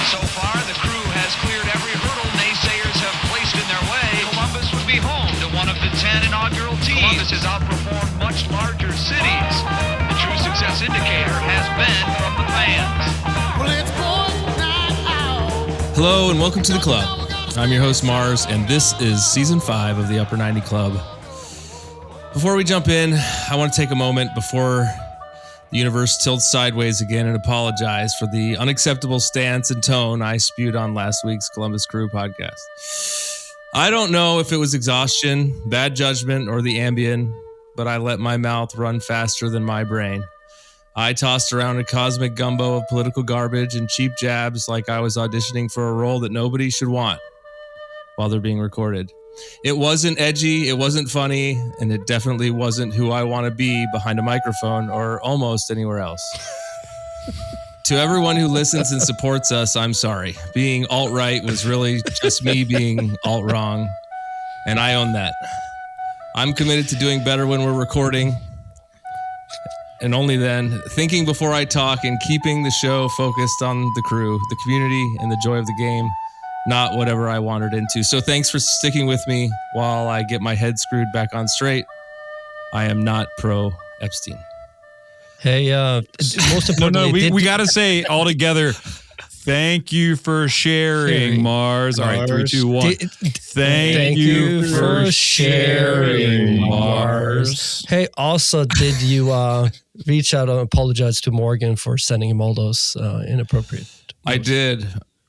So far, the crew has cleared every hurdle naysayers have placed in their way. Columbus would be home to one of the 10 inaugural teams. Columbus has outperformed much larger cities. The true success indicator has been from the fans. Well, it's going out. Hello and welcome to the club. I'm your host Mars, and this is season 5 of the Upper 90 Club. Before we jump in, I want to take a moment before the universe tilts sideways again and apologize for the unacceptable stance and tone I spewed on last week's Columbus Crew podcast. I don't know if it was exhaustion, bad judgment, or the Ambien, but I let my mouth run faster than my brain. I tossed around a cosmic gumbo of political garbage and cheap jabs like I was auditioning for a role that nobody should want while they're being recorded. It wasn't edgy, it wasn't funny, and it definitely wasn't who I want to be behind a microphone or almost anywhere else. To everyone who listens and supports us, I'm sorry. Being alt-right was really just me being alt-wrong, and I own that. I'm committed to doing better when we're recording, and only then, thinking before I talk and keeping the show focused on the crew, the community, and the joy of the game. Not whatever I wandered into. So thanks for sticking with me while I get my head screwed back on straight. I am not pro Epstein. Hey, most importantly, we got to say all together, thank you for sharing, Mars. All right, 3, 2, 1. Thank you for sharing, Mars. Hey, also, did you reach out and apologize to Morgan for sending him all those inappropriate notes?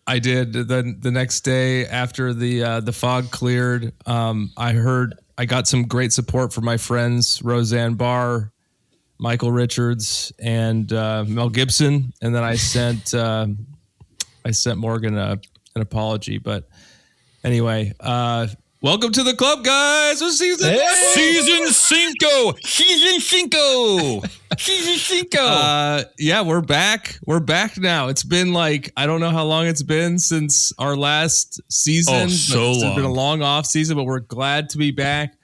I did. The next day after the fog cleared, I got some great support from my friends Roseanne Barr, Michael Richards, and Mel Gibson, and then I sent Morgan an apology. But anyway, welcome to the club, guys. It's season 5. Yeah, we're back. We're back now. It's been like, I don't know how long it's been since our last season. It's been a long off season, but we're glad to be back.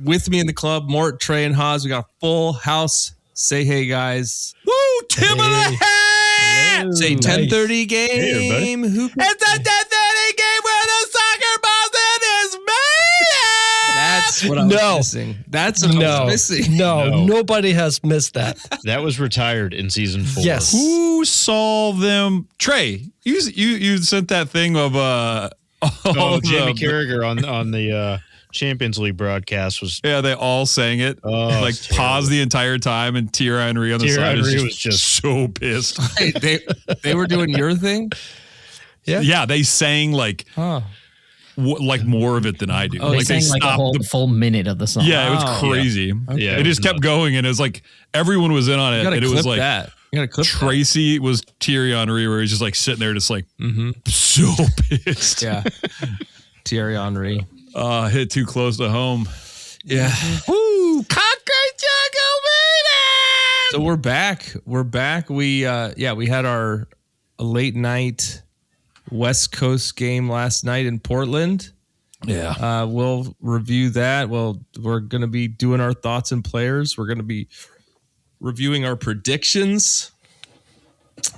With me in the club, Mort, Trey, and Haas. We got a full house. Say hey, guys. Woo! Tim of the hat! Say 10:30 game. Hey, It's a 10:30 game where the soccer ball is made. That's what I was missing. That's what I was missing. No, nobody has missed that. That was retired in season 4. Yes. Who saw them? Trey, you sent that thing of Jamie Carragher on the Champions League broadcast was. Yeah, they all sang it. Like paused the entire time, and Thierry Henry on the side was just so pissed. They were doing your thing. Yeah, they sang like more of it than I do. Oh, they sang like a whole full minute of the song. Yeah, it was crazy. Yeah. Okay. It just kept going, and it was like everyone was in on it, and it was like that. You gotta clip Tracy was Thierry Henry, where he's just like sitting there, just like so pissed. Yeah, Thierry Henry. Hit too close to home. Yeah. Woo! So we're back. We had our late night West Coast game last night in Portland. Yeah. We'll review that. We're going to be doing our thoughts and players. We're going to be reviewing our predictions.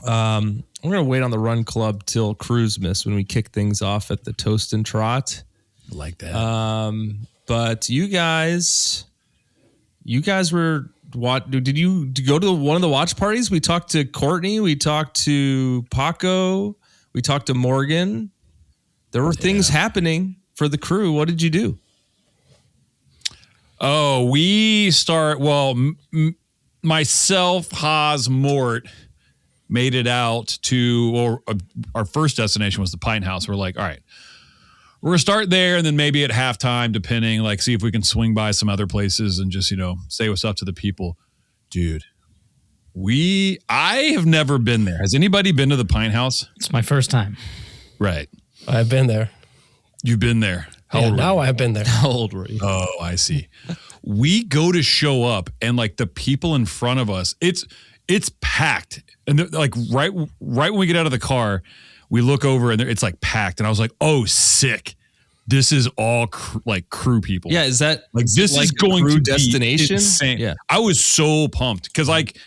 We're going to wait on the run club till Cruz miss when we kick things off at the Toast and Trot. Like that. But you guys were what? Did you go to one of the watch parties? We talked to Courtney. We talked to Paco. We talked to Morgan. There were things happening for the crew. What did you do? Oh, myself, Haas, Mort made it out to, our first destination was the Pine House. We're like, all right, we're going to start there, and then maybe at halftime, depending, like see if we can swing by some other places and just, say what's up to the people. Dude, I have never been there. Has anybody been to the Pine House? It's my first time. Right. I've been there. You've been there. Now I've been there. How old were you? Oh, I see. We go to show up, and like the people in front of us, it's packed. And like right when we get out of the car, we look over and it's like packed. And I was like, oh, sick. This is all crew people. Yeah, is that like this like is going crew to destination? Be insane. Yeah, I was so pumped because like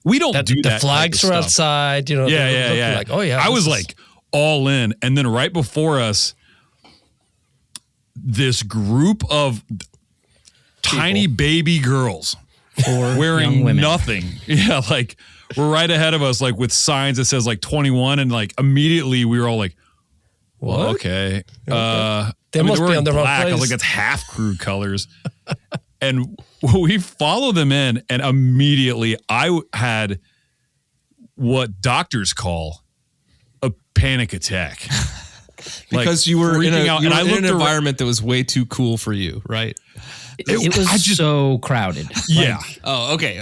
we don't do the that. flags type were of stuff. outside, you know. Yeah. Like, oh yeah. I was like all in, and then right before us, this group of tiny baby girls wearing nothing. Yeah, like we're right ahead of us, like with signs that says like 21, and like immediately we were all like, well, What? okay. They must be on the wrong black. place. I was like, it's half crew colors. And we follow them in, and immediately I had what doctors call a panic attack. Because you were in freaking an looked around- environment that was way too cool for you, right? It was so crowded. Yeah. Oh, okay.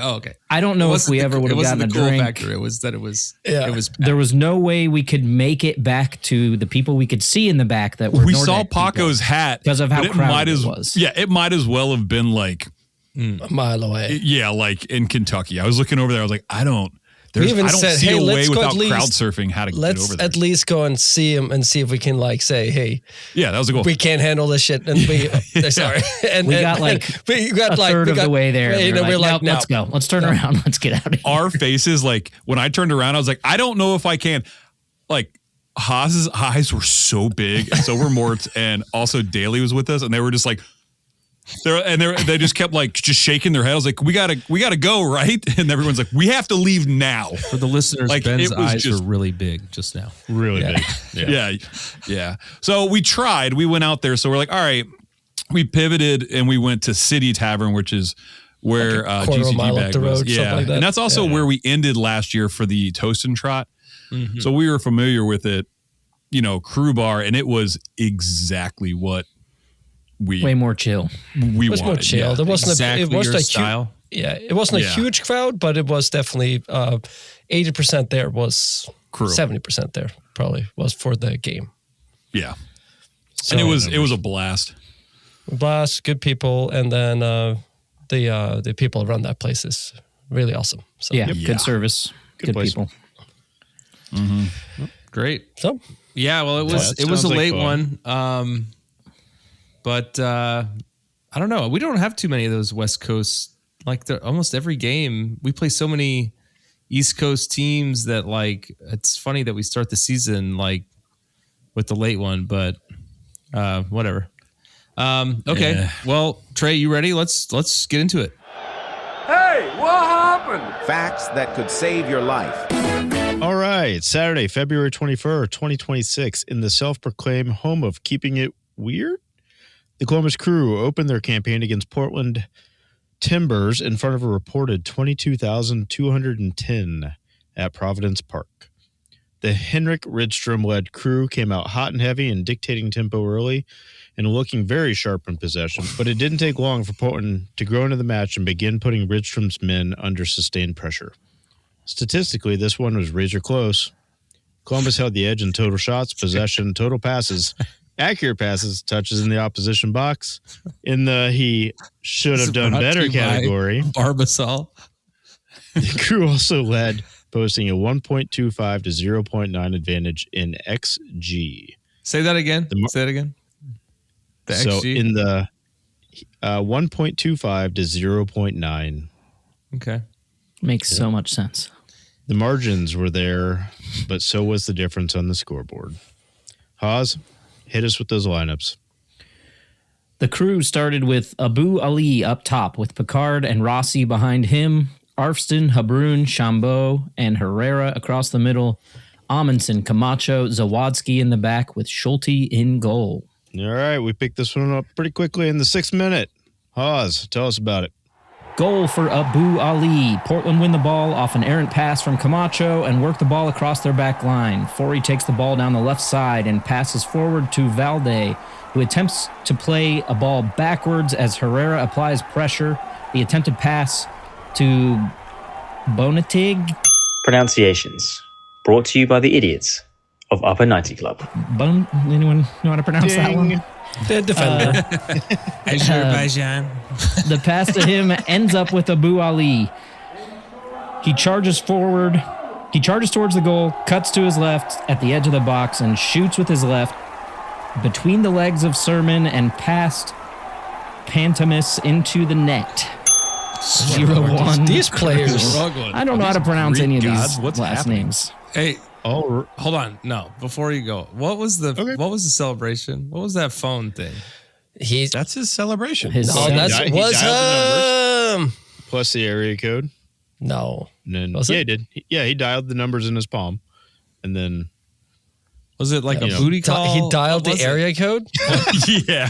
I don't know if we ever would have gotten a the cool drink. factor. It was that it was. Yeah. It was. There was no way we could make it back to the people we could see in the back that were We Nordic saw people. Paco's hat because of how but crowded it was. Yeah, it might as well have been like, a mile away. yeah, like in Kentucky. I was looking over there. I was like, I don't even I don't said, see hey, a way let's go without at least- crowd surfing how to get over Let's there. at least go and see him and see if we can like say, hey, Yeah, that was a goal. we can't handle this shit. And we, sorry. And We got like we got a like third we of got, the way there. And We were we're like, nope, no. let's go. Let's turn around. Let's get out of here. Our faces, like when I turned around, I was like, I don't know if I can. Like Haas's eyes were so big, and so were Mort's, and also Daly was with us, and they were just like, they just kept like just shaking their head. I was like, we gotta go, right? And everyone's like, we have to leave now. For the listeners, Like, Ben's it was eyes just- were really big just now. Really big. Yeah. So we tried. We went out there. So we're like, all right. We pivoted and we went to City Tavern, which is where Like a quarter of a GCG mile up Bag the was. road, something Yeah, like that. and that's also where we ended last year for the Toast and Trot. Mm-hmm. So we were familiar with it, you know, crew bar, and it was exactly what Way more chill. we It was wanted. more chill. Yeah. There wasn't Exactly it wasn't your a style. it wasn't a Yeah. huge crowd, but it was definitely 80% there was Crew. 70% there probably was for the game. Yeah. So, And it was a blast. blast, good people, and then the people around that place is really awesome. So Yeah, Yeah. good service. Good place. people. Great. So Yeah. Well, that it was sounds a like late fun. one. But I don't know. We don't have too many of those West Coast. Like almost every game, we play so many East Coast teams that like it's funny that we start the season like with the late one, but whatever. Okay. Yeah. Well, Trey, you ready? Let's get into it. Facts that could save your life. All right. Saturday, February 21st, 2026, in the self-proclaimed home of keeping it weird, the Columbus Crew opened their campaign against Portland Timbers in front of a reported 22,210 at Providence Park. The Henrik Rydstrom-led Crew came out hot and heavy and dictating tempo early and looking very sharp in possession, but it didn't take long for Portland to grow into the match and begin putting Rydstrom's men under sustained pressure. Statistically, this one was razor close. Columbus held the edge in total shots, possession, total passes, accurate passes, touches in the opposition box. In the he should have done better category, Barbasol. the Crew also led, posting a 1.25 to 0.9 advantage in XG. Say that again. Say that again. The So XG? in the 1.25 to 0.9, Okay. Makes so much sense. the margins were there, but so was the difference on the scoreboard. Haas, hit us with those lineups. The Crew started with Abu Ali up top with Picard and Rossi behind him, Arfston, Habrun, Chambeau, and Herrera across the middle, Amundsen, Camacho, Zawadzki in the back with Schulte in goal. All right, we picked this one up pretty quickly in the 6th minute. Haas, tell us about it. Goal for Abu Ali. Portland win the ball off an errant pass from Camacho and work the ball across their back line. Forey takes the ball down the left side and passes forward to Valde, who attempts to play a ball backwards as Herrera applies pressure. The attempted pass to Bonatig. Pronunciations brought to you by the idiots of Upper 90 Club. Anyone know how to pronounce that one? the defender. Azerbaijan. The pass to him ends up with Abu Ali. He charges forward. He charges towards the goal, cuts to his left at the edge of the box, and shoots with his left between the legs of Sermon and past Pantomis into the net. 0-1. These players. Struggling. I don't know how to pronounce Greek any of gods? these What's last happening? names. Hey, Oh, hold on. No, before you go, what was the celebration? What was that phone thing? That's his celebration. His Oh, son. that's He was dialed plus the area code. No. And then, Was yeah, it? he did. He dialed the numbers in his palm. And then, Was it like a Yeah. booty call? He dialed What the was it? area code? Yeah.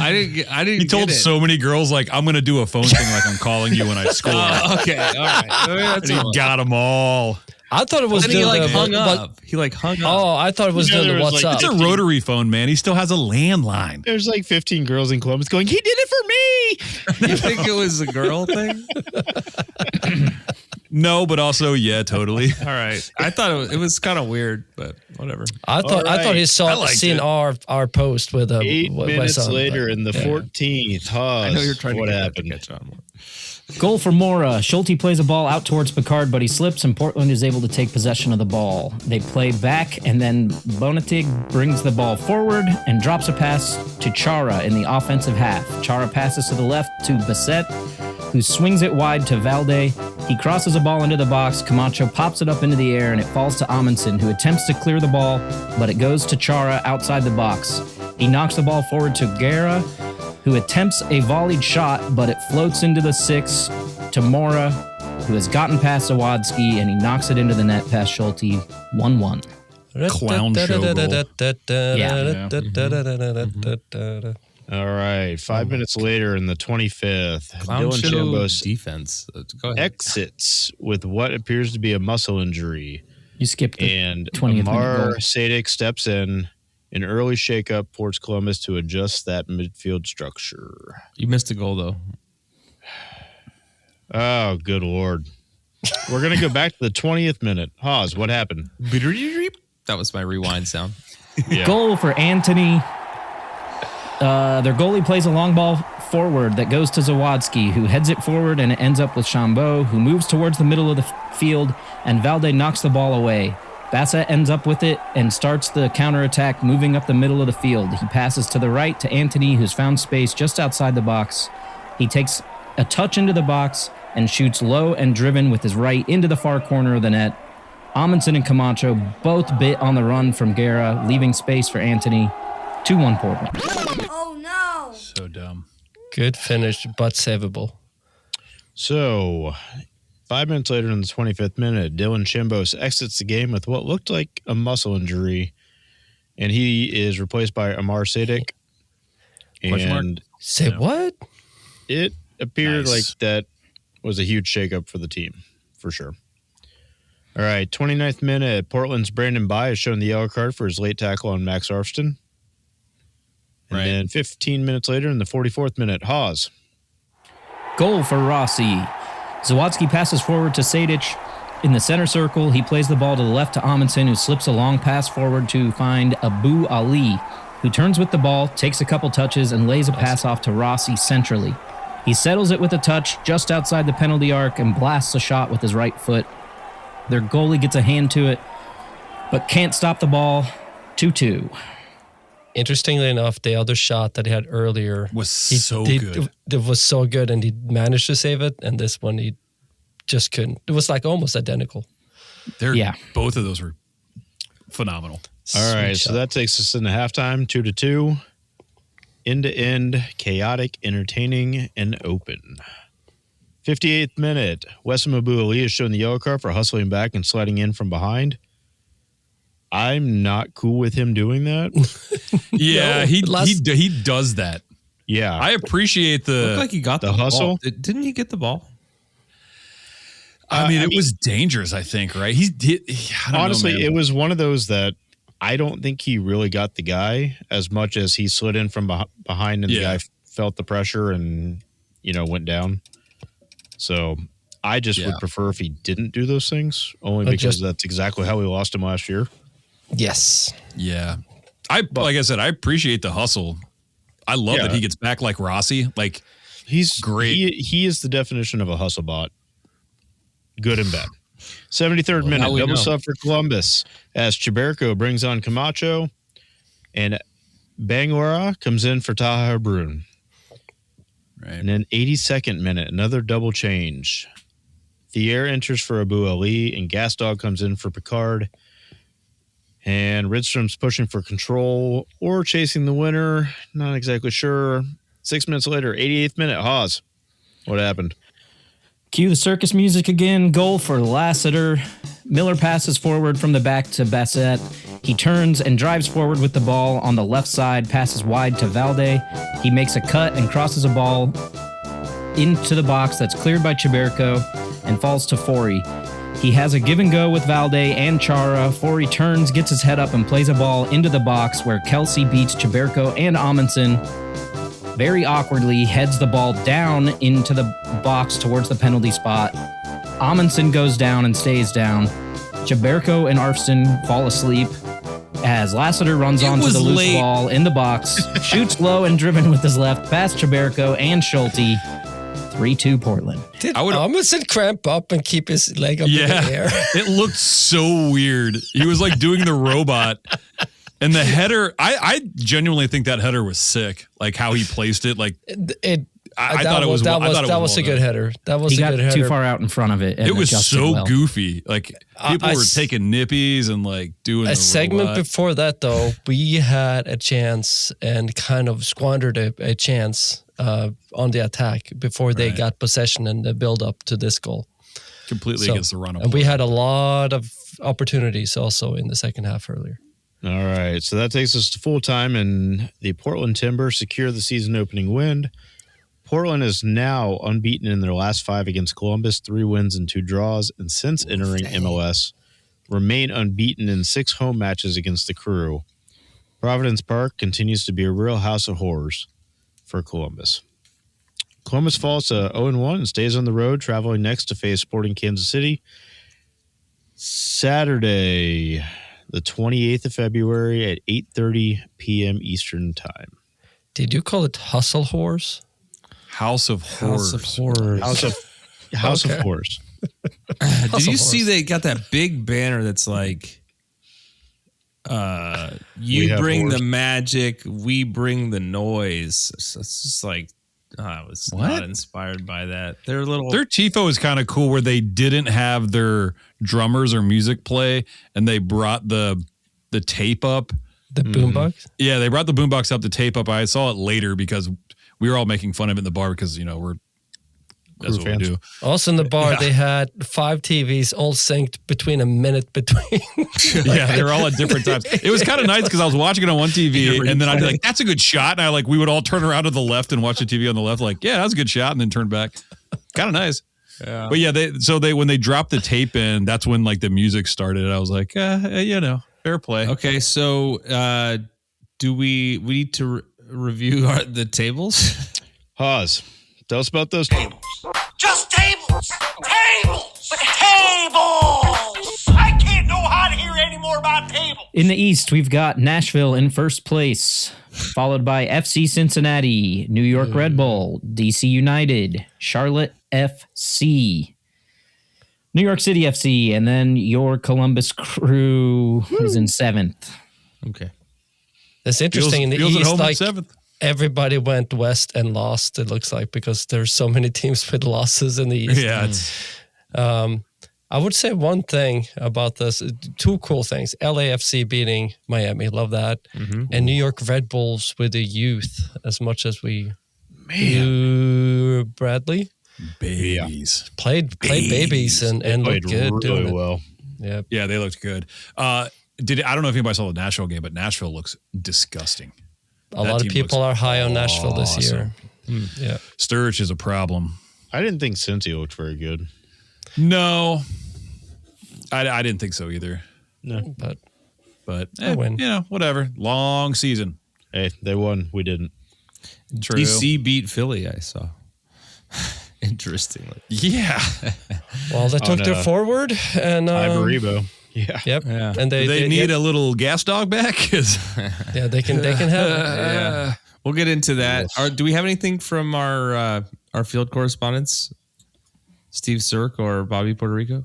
I didn't. He told get it. so many girls, like, I'm going to do a phone thing like I'm calling you when I score. Okay, all right. That's And he got them all. I thought it was Then he doing like the hung but- up. He like hung up. Oh, I thought it was You know, doing the there was, what's like, up. It's a rotary phone, man. He still has a landline. there's like 15 girls in Columbus going, he did it for me. You think it was a girl thing? No, but also, yeah, totally. All right. I thought it was kind of weird, but whatever. I thought he I saw liked seen it. our post with 8 my minutes son, later but- in the yeah. 14th. I know you're trying to what get that happened? to catch on more. Goal for Mora. Schulte plays a ball out towards Picard, but he slips, and Portland is able to take possession of the ball. They play back, and then Bonatig brings the ball forward and drops a pass to Chara in the offensive half. Chara passes to the left to Bassett, who swings it wide to Valde. He crosses a ball into the box. Camacho pops it up into the air, and it falls to Amundsen, who attempts to clear the ball, but it goes to Chara outside the box. He knocks the ball forward to Guerra, who attempts a volleyed shot, but it floats into the 6 to Mora, who has gotten past Zawadski, and he knocks it into the net past Schulte. 1-1. Clown show All right. 5 minutes later in the 25th, Clown Dylan show Chambos defense. Go ahead. exits with what appears to be a muscle injury. You skipped the And 20th minute Amar goal. Sadik steps in. An early shakeup forced Columbus to adjust that midfield structure. You missed a goal though. Oh, good Lord. We're going to go back to the 20th minute. Haas, what happened? That was my rewind sound. Yeah. Goal for Anthony. Their goalie plays a long ball forward that goes to Zawadski, who heads it forward, and it ends up with Chambeau, who moves towards the middle of the field, and Valde knocks the ball away. Bassett ends up with it and starts the counterattack, moving up the middle of the field. He passes to the right to Anthony, who's found space just outside the box. He takes a touch into the box and shoots low and driven with his right into the far corner of the net. Amundsen and Camacho both bit on the run from Guerra, leaving space for Anthony. 2-1 Portland. Oh no! So dumb. Good finish, but savable. So, 5 minutes later in the 25th minute, Dylan Chimbos exits the game with what looked like a muscle injury, and he is replaced by Amar Sadik. Question mark? And Say what? it appeared Nice. like that was a huge shakeup for the team, for sure. All right, 29th minute, Portland's Brandon Bai has shown the yellow card for his late tackle on Max Arfston. And Right. then 15 minutes later in the 44th minute, Haas. Goal for Rossi. Zawadski passes forward to Sadic in the center circle. He plays the ball to the left to Amundsen, who slips a long pass forward to find Abu Ali, who turns with the ball, takes a couple touches, and lays a pass off to Rossi centrally. He settles it with a touch just outside the penalty arc and blasts a shot with his right foot. Their goalie gets a hand to it, but can't stop the ball. 2-2. Interestingly enough, the other shot that he had earlier Was so good. It was so good, and he managed to save it. And this one, he just couldn't. It was like almost identical. Yeah. Both of those were phenomenal. All right, Sweet so shot. that takes us into halftime, 2-2. End-to-end, chaotic, entertaining, and open. 58th minute, Wessam Abu Ali is showing the yellow card for hustling back and sliding in from behind. I'm not cool with him doing that. Yeah, No, he does that. Yeah. I appreciate Looked the. like he got the the hustle? ball. Didn't he get the ball? I mean, I it mean- was dangerous. I think, right? I don't Honestly, know, man. it was one of those that I don't think he really got the guy as much as he slid in from behind and the Yeah. guy felt the pressure and, went down. So I just would prefer if he didn't do those things, only But because just- that's exactly how we lost him last year. Yes. Yeah. Like I said, I appreciate the hustle. I love Yeah. that he gets back like Rossi. Like, He's Great. He is the definition of a hustle bot. Good and bad. 73rd Well, now minute, we double know. sub for Columbus as Chiberko brings on Camacho and Bangura comes in for Taha Brun. Right. And then 82nd minute, another double change. Thier enters for Abu Ali, and Gas Dog comes in for Picard. And Rydstrom's pushing for control or chasing the winner. Not exactly sure. 6 minutes later, 88th minute, Haas. What happened? Cue the circus music again. Goal for Lassiter. Miller passes forward from the back to Bassett. He turns and drives forward with the ball on the left side, passes wide to Valde. He makes a cut and crosses a ball into the box that's cleared by Chiberko and falls to Forey. He has a give and go with Valde and Chara. Forey turns, gets his head up, and plays a ball into the box where Kelsey beats Chiberko and Amundsen. Very awkwardly heads the ball down into the box towards the penalty spot. Amundsen goes down and stays down. Chiberko and Arfsten fall asleep as Lassiter runs onto the loose ball in the box, shoots low and driven with his left past Chiberko and Schulte. 3-2 Portland. Did Amundsen cramp up and keep his leg up in the air? It looked so weird. He was like doing the robot. And the header, I genuinely think that header was sick. Like how he placed it. Like I thought it was a good header. That was a good header. He got too far out in front of it. It was so goofy. Like people were taking nippies and like doing a the segment robot. before that. Though we had a chance and kind of squandered a chance on the attack before they got possession and the build up to this goal. Completely against the run of and play. we had a lot of opportunities also in the second half earlier. All right, so that takes us to full time, and the Portland Timbers secure the season opening win. Portland is now unbeaten in their last 5 against Columbus, 3 wins and 2 draws, and since entering MLS, remain unbeaten in 6 home matches against the Crew. Providence Park continues to be a real house of horrors for Columbus. Columbus falls to 0-1 and stays on the road, traveling next to face Sporting Kansas City. Saturday, the 28th of February at 8:30 p.m. Eastern Time. Did you call it Hustle Horse? House of Horrors. House of Horrors. Did you see they got that big banner that's like, you bring the magic, we bring the noise. So it's just like, I was not inspired by that. Their tifo is kind of cool where they didn't have their drummers or music play and they brought the tape up. The boombox? Yeah, they brought the boombox up, the tape up. I saw it later because we were all making fun of it in the bar because, that's what we do. Also in the bar, they had 5 TVs all synced between a minute between. Yeah, they were all at different times. It was kind of nice because I was watching it on one TV and then I'd be like, that's a good shot. And we would all turn around to the left and watch the TV on the left. Like, yeah, that was a good shot. And then turn back. Kind of nice. Yeah. But yeah, when they dropped the tape in, that's when like the music started. I was like, fair play. Okay. So, do we need to review the tables? Pause. Tell us about those tables. Just tables! Tables! Tables! I can't know how to hear any more about tables. In the East, we've got Nashville in first place, followed by FC Cincinnati, New York Red Bull, DC United, Charlotte FC, New York City FC, and then your Columbus Crew is in 7th. Okay. That's interesting. In the East, at home like 7th. Everybody went west and lost, it looks like, because there's so many teams with losses in the East. Yeah. I would say one thing about this, 2 cool things. LAFC beating Miami, love that. Mm-hmm. And New York Red Bulls with the youth, as much as we do. Bradley? Babies. Played babies and looked good. Really well. Yeah. Yeah, they looked good. I don't know if anybody saw the Nashville game, but Nashville looks disgusting. A lot of people are high on Nashville this year. Yeah. Sturridge is a problem. I didn't think Cincy looked very good. No. I didn't think so either. No. But win. Whatever. Long season. Hey, they won. We didn't. True. DC beat Philly, I saw. Interestingly. Yeah. Well, they took their forward and Iberibo. Yeah. Yep. Yeah. And they need a little gas dog back. Yeah, they can have it. Yeah. We'll get into that. Do we have anything from our field correspondents? Steve Sirk or Bobby Puerto Rico?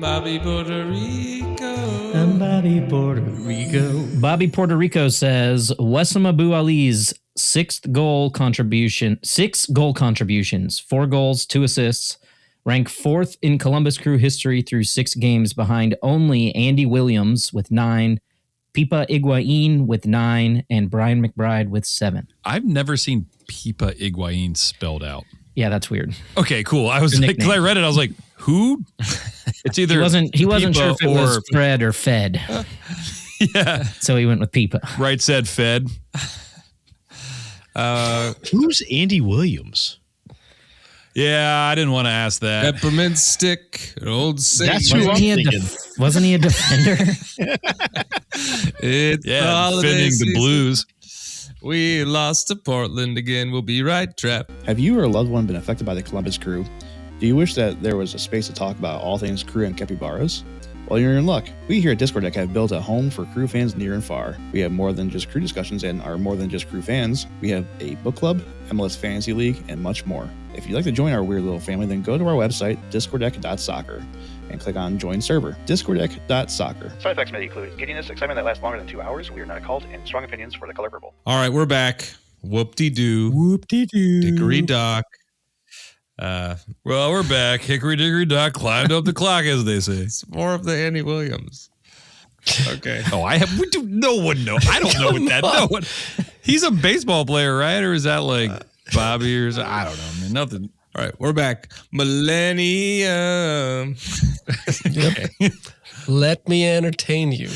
Bobby Puerto Rico. I'm Bobby Puerto Rico. Bobby Puerto Rico says Wessam Abu Ali's 6 goal contributions, 4 goals, 2 assists. Ranked 4th in Columbus Crew history through 6 games behind only Andy Williams with 9, Pipa Higuain with 9, and Brian McBride with 7. I've never seen Pipa Higuain spelled out. Yeah, that's weird. Okay, cool. I was like, because I read it, I was like, who? It's either he wasn't sure if it was Fred or Fed. Yeah. So he went with Pipa. Right said Fed. Who's Andy Williams? Yeah, I didn't want to ask that. Peppermint stick, an old saint. That's who I'm thinking. Wasn't he a defender? It's defending the Blues. We lost to Portland again. We'll be right, Trap. Have you or a loved one been affected by the Columbus Crew? Do you wish that there was a space to talk about all things crew and capybaras? Well, you're in luck. We here at Discord Deck have built a home for crew fans near and far. We have more than just crew discussions and are more than just crew fans. We have a book club, MLS Fantasy League, and much more. If you'd like to join our weird little family, then go to our website, discorddeck.soccer, and click on Join Server, discorddeck.soccer. Side effects may include giddiness, excitement that lasts longer than 2 hours, we are not a cult, and strong opinions for the color purple. All right, we're back. Whoop-de-doo. Whoop-de-doo. Dickory dock. Well, we're back. Hickory dickory dock climbed up the clock, as they say. It's more of the Andy Williams. Okay. Oh, no one knows. I don't know what that. No one. He's a baseball player, right? Or is that like Bobby or something? I don't know, man. Nothing. All right, we're back. Millennium. Yep. Let me entertain you.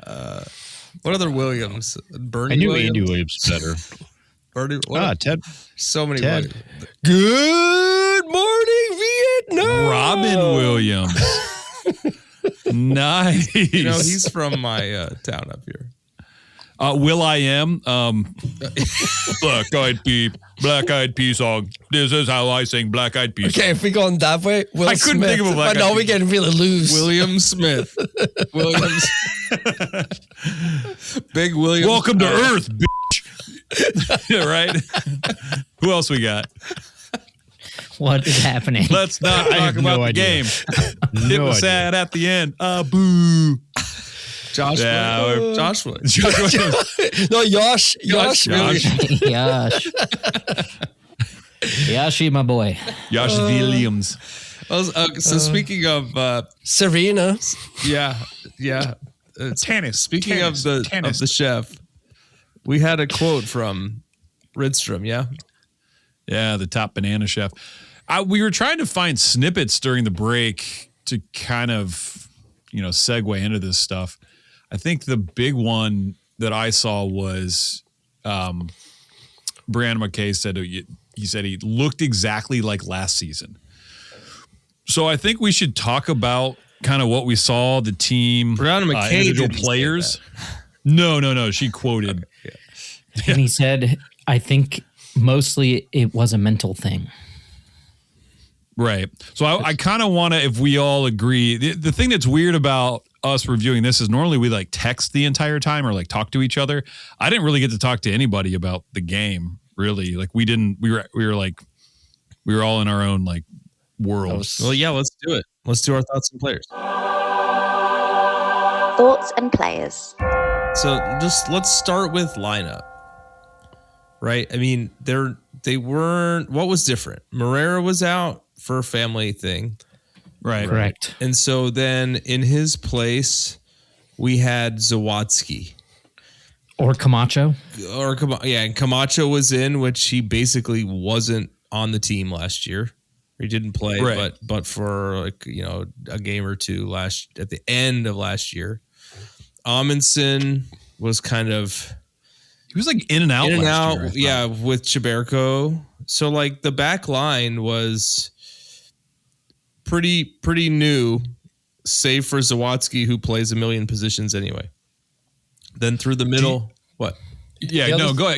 What other Williams? Bernie I knew Williams? Andy Williams better. Bernie, Ted. So many Ted. Williams. Good morning, Vietnam. Robin Williams. Nice. You know, he's from my town up here. Will I Am. Black Eyed Pea song. This is how I sing Black Eyed Pea. Okay, if we go on that way, Will I couldn't Smith. think of a Black But Eyed now we're getting really loose. William Smith. Williams. Big William. Welcome to Earth, bitch. Yeah, right? Who else we got? What is happening? Let's not talk about the game. It was sad at the end. Boo. Josh. Yeah, Josh Williams. No, Josh. Yash. Yashi, my boy. Josh Williams. So speaking of Serena. yeah. Tennis. Speaking Tennis. of Tennis. the chef, we had a quote from Rydstrom, yeah? Yeah, the top banana chef. We were trying to find snippets during the break to kind of, segue into this stuff. I think the big one that I saw was Brandon McKay said he said he looked exactly like last season. So I think we should talk about kind of what we saw, the team, Brandon McKay individual didn't say players. No. She quoted. Okay, And he said, I think mostly it was a mental thing. Right. So I kind of want to, if we all agree, the thing that's weird about us reviewing this is normally we like text the entire time or like talk to each other. I didn't really get to talk to anybody about the game, really. Like we were all in our own like worlds. Well, yeah, let's do it. Let's do our thoughts and players. Thoughts and players. So let's start with lineup. Right? I mean, they weren't, what was different? Moreira was out for a family thing. Right. Correct. And so then in his place, we had Zawadzki. Or Camacho. And Camacho was in, which he basically wasn't on the team last year. He didn't play, right. but for a game or two at the end of last year. Amundsen was kind of he was like in and out last year, yeah, with Chiberko. So like the back line was pretty new, save for Zawadzki, who plays a million positions anyway. Then through the middle, what? Yeah,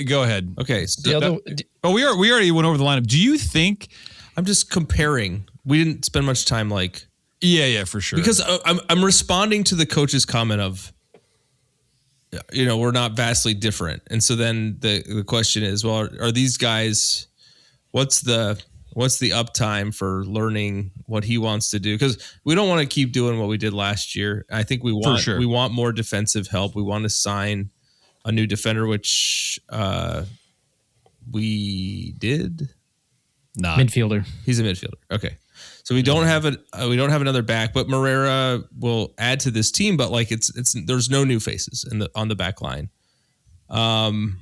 go ahead. Okay. So we already went over the lineup. Do you think? I'm just comparing. We didn't spend much time like. Yeah, for sure. Because I'm responding to the coach's comment of, we're not vastly different. And so then the question is, well, are these guys, what's the uptime for learning what he wants to do? Because we don't want to keep doing what we did last year. I think we want more defensive help. We want to sign a new defender, which We did not midfielder. He's a midfielder. Okay, so we don't have another back, but Moreira will add to this team. But like it's there's no new faces on the back line. And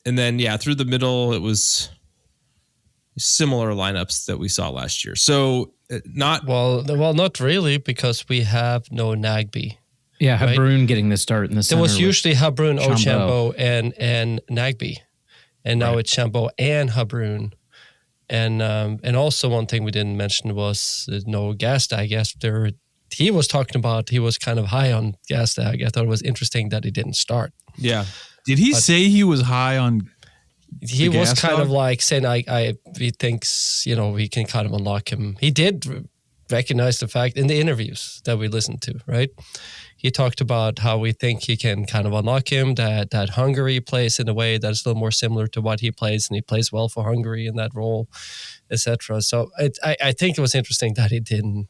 then through the middle it was similar lineups that we saw last year. So not really, because we have no Nagby. Yeah, right? Habrun getting the start in the center. There was usually Habrun, Chambeau. Ochambeau, and Nagby, and now it's Chambeau and Habrun, and also one thing we didn't mention was no Gastag. Yes, he was talking about he was kind of high on Gastag. I thought it was interesting that he didn't start. Yeah, did he say he was high on? He was kind of like saying he thinks we can kind of unlock him. He did recognize the fact in the interviews that we listened to, right? He talked about how we think he can kind of unlock him, that Hungary plays in a way that's a little more similar to what he plays, and he plays well for Hungary in that role, etc. So I think it was interesting that he didn't.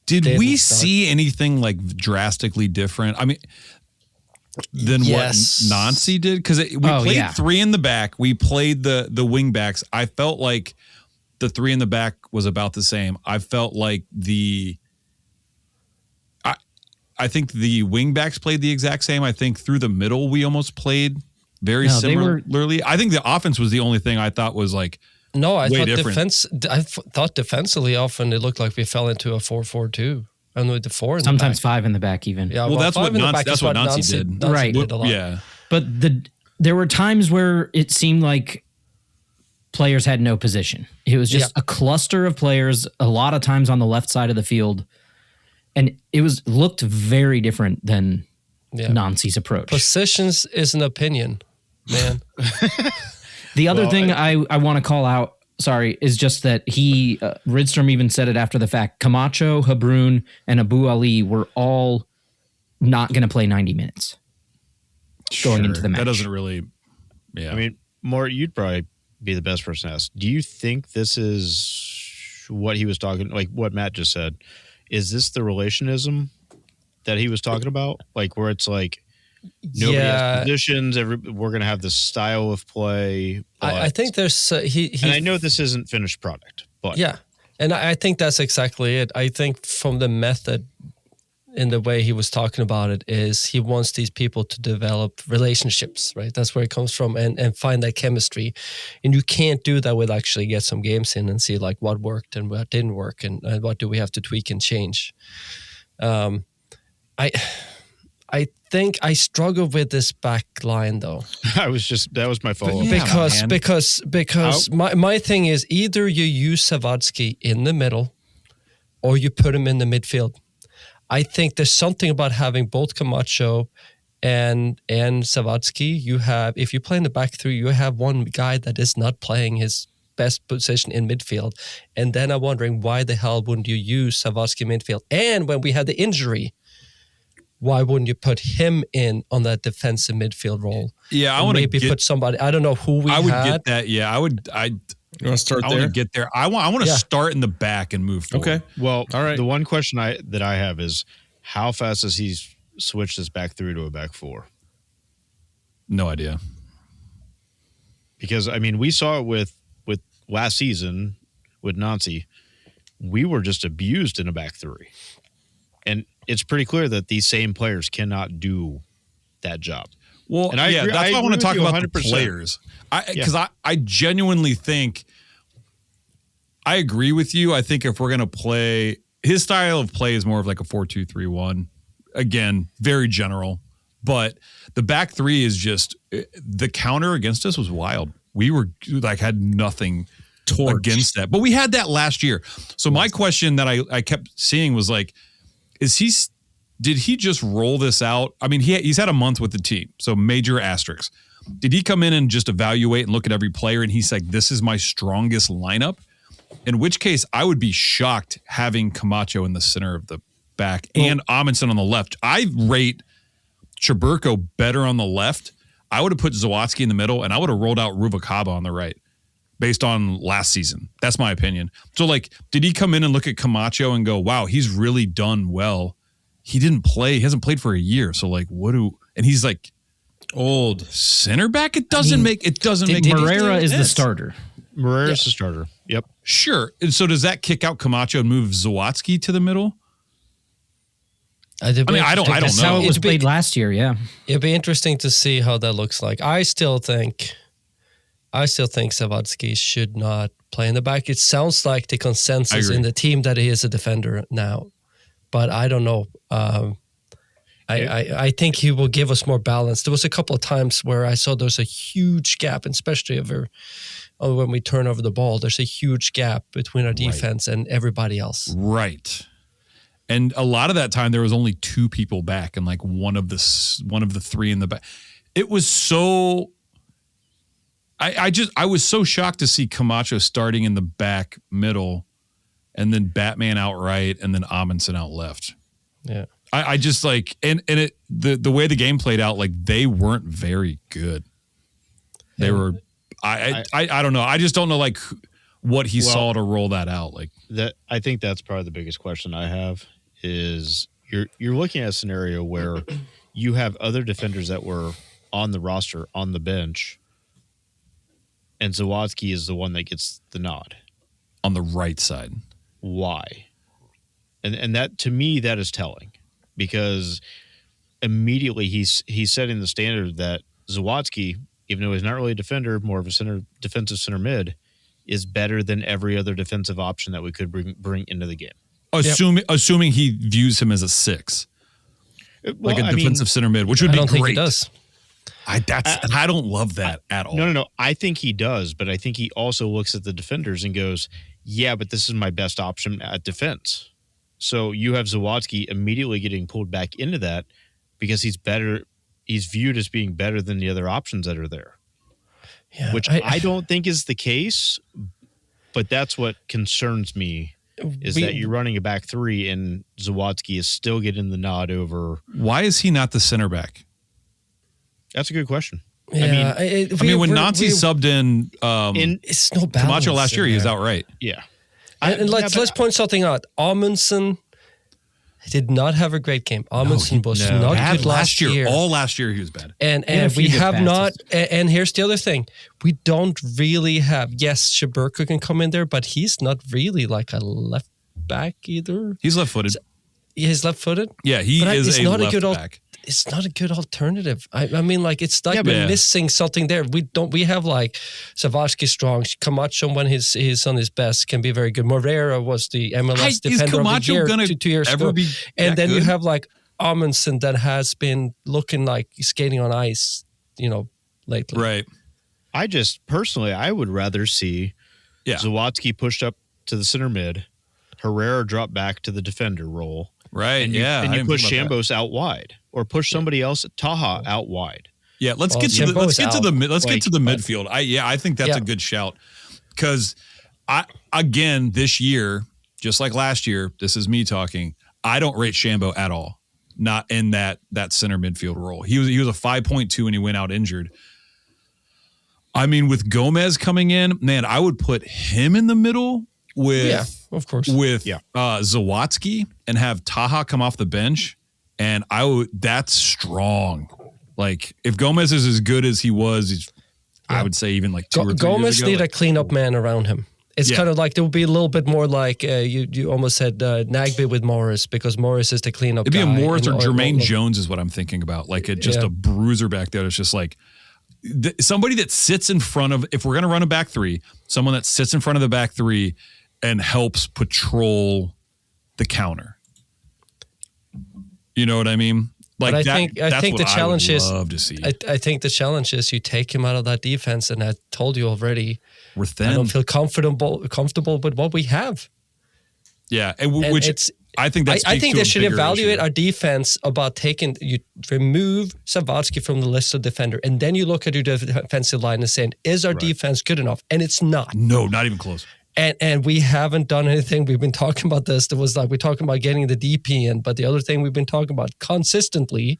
Did we see anything like drastically different? I mean, than what Nancy did? Because we played three in the back. We played the wing backs. I felt like the three in the back was about the same. I felt like I think the wing backs played the exact same. I think through the middle we almost played very similarly. I think the offense was the only thing I thought was like I way thought different. I thought defensively often it looked like we fell into a 4-4-2. And with the 4 in sometimes the back. 5 in the back even. Yeah, well that's what Nancy did. Right. Did a lot. Yeah. But there were times where it seemed like players had no position. It was just a cluster of players a lot of times on the left side of the field. And it looked very different than Nancy's approach. Positions is an opinion, man. The other thing I want to call out, is just that Rydstrom even said it after the fact. Camacho, Habrun, and Abu Ali were all not going to play 90 minutes going into the match. That doesn't really, I mean, Mort, you'd probably be the best person to ask. Do you think this is what he was talking, like what Matt just said? Is this the relationism that he was talking about? Like where it's like nobody has positions, we're going to have this style of play. I think there's and I know this isn't finished product, but and I think that's exactly it. I think from the method in the way he was talking about it is he wants these people to develop relationships, right? That's where it comes from, and find that chemistry. And you can't do that with actually get some games in and see like what worked and what didn't work and what do we have to tweak and change. I think I struggle with this back line though. that was my follow-up. Because my thing is either you use Savatsky in the middle or you put him in the midfield. I think there's something about having both Camacho and Savatsky. If you play in the back three, you have one guy that is not playing his best position in midfield. And then I'm wondering why the hell wouldn't you use Savatsky midfield? And when we had the injury, why wouldn't you put him in on that defensive midfield role? Yeah, I want to put somebody. I don't know who we. I would get that. Yeah, I would. You want to start there? I want to get there. I want to start in the back and move forward. Okay. Well, all right. The one question that I have is how fast does he switch this back three to a back four? No idea. Because I mean, we saw it with last season with Nancy. We were just abused in a back three, and it's pretty clear that these same players cannot do that job. Well, and that's why I want to talk about 100%. The players. Because I genuinely think I agree with you. I think if we're going to play, his style of play is more of like a 4-2-3-1. Again, very general. But the back three is just, the counter against us was wild. We were like, had nothing against that. But we had that last year. So my question that I kept seeing was like, did he just roll this out? I mean, he's had a month with the team, so major asterisks. Did he come in and just evaluate and look at every player and he's like, this is my strongest lineup? In which case, I would be shocked having Camacho in the center of the back and Amundsen on the left. I rate Chaburko better on the left. I would have put Zawadzki in the middle and I would have rolled out Ruvalcaba on the right based on last season. That's my opinion. So, like, did he come in and look at Camacho and go, wow, he's really done well? He didn't play. He hasn't played for a year. So, like, and he's like, Old. Center back? It doesn't make Moreira is the starter. Moreira's the starter. Yep. Sure. And so does that kick out Camacho and move Zawadzki to the middle? I don't know. That's how it was played last year. Yeah. It'd be interesting to see how that looks like. I still think Zawadzki should not play in the back. It sounds like the consensus in the team that he is a defender now, but I don't know. I think he will give us more balance. There was a couple of times where I saw there's a huge gap, and especially when we turn over the ball, there's a huge gap between our defense and everybody else. Right. And a lot of that time there was only 2 people back and like one of the 3 in the back. It was so I was so shocked to see Camacho starting in the back middle and then Batman out right and then Amundsen out left. Yeah. I just like the way the game played out, like they weren't very good. They were I don't know. I just don't know like what he saw to roll that out. Like that, I think that's probably the biggest question I have is you're looking at a scenario where you have other defenders that were on the roster on the bench, and Zawadzki is the one that gets the nod on the right side. Why? And that to me that is telling, because immediately he's setting the standard that Zawadzki, even though he's not really a defender, more of a defensive center mid, is better than every other defensive option that we could bring into the game. Assuming he views him as a 6, like a defensive center mid, which would be great. I don't think he does. I don't love that at all. No. I think he does, but I think he also looks at the defenders and goes, "Yeah, but this is my best option at defense." So you have Zawadzki immediately getting pulled back into that because he's better. He's viewed as being better than the other options that are there. Yeah, which I don't think is the case, but that's what concerns me is that you're running a back 3 and Zawadzki is still getting the nod over. Why is he not the center back? That's a good question. Yeah, I mean, when Nancy subbed in it's no balance Camacho last year, he was out right. Yeah. And let's point something out. Amundsen did not have a great game. Amundsen was not good last year. All last year he was bad. And we have not. And here's the other thing: we don't really have. Yes, Shaburka can come in there, but he's not really like a left back either. He's left-footed. He's left-footed. Yeah, he is a left back. It's not a good alternative. I mean, like it's like we're missing something there. We have like Zawadzki strong. Camacho when he's on his best can be very good. Moreira was the MLS defender of the year 2 years ago. And then you have like Amundsen that has been looking like skating on ice, lately. Right. I just personally, I would rather see Zawadzki pushed up to the center mid, Herrera drop back to the defender role. Right. And you push Shambos out wide, or push somebody else, Taha, out wide. Yeah, let's get to the midfield. I think that's a good shout, because this year, just like last year, this is me talking. I don't rate Shambo at all. Not in that center midfield role. He was a 5.2 and he went out injured. I mean, with Gomez coming in, man, I would put him in the middle with Zawadzki and have Taha come off the bench, and that's strong. Like if Gomez is as good as he was, I would say even like 2 or 3 Gomez years ago, need a cleanup man around him. It's kind of like there will be a little bit more like you almost said Nagby with Morris, because Morris is the cleanup guy. It'd be a Morris or Jermaine Jones is what I'm thinking about. Like a bruiser back there. It's just like somebody that sits in front of, if we're going to run a back 3, someone that sits in front of the back 3 and helps patrol the counter. You know what I mean? Like I think the challenge is, love to see. I think the challenge is you take him out of that defense, and I told you already, we're thin. I don't feel comfortable with what we have. Yeah, I think they should evaluate our defense about you remove Zawadzki from the list of defender, and then you look at your defensive line and saying, is our defense good enough? And it's not. No, not even close. And we haven't done anything. We've been talking about this. There was like we're talking about getting the DP in, but the other thing we've been talking about consistently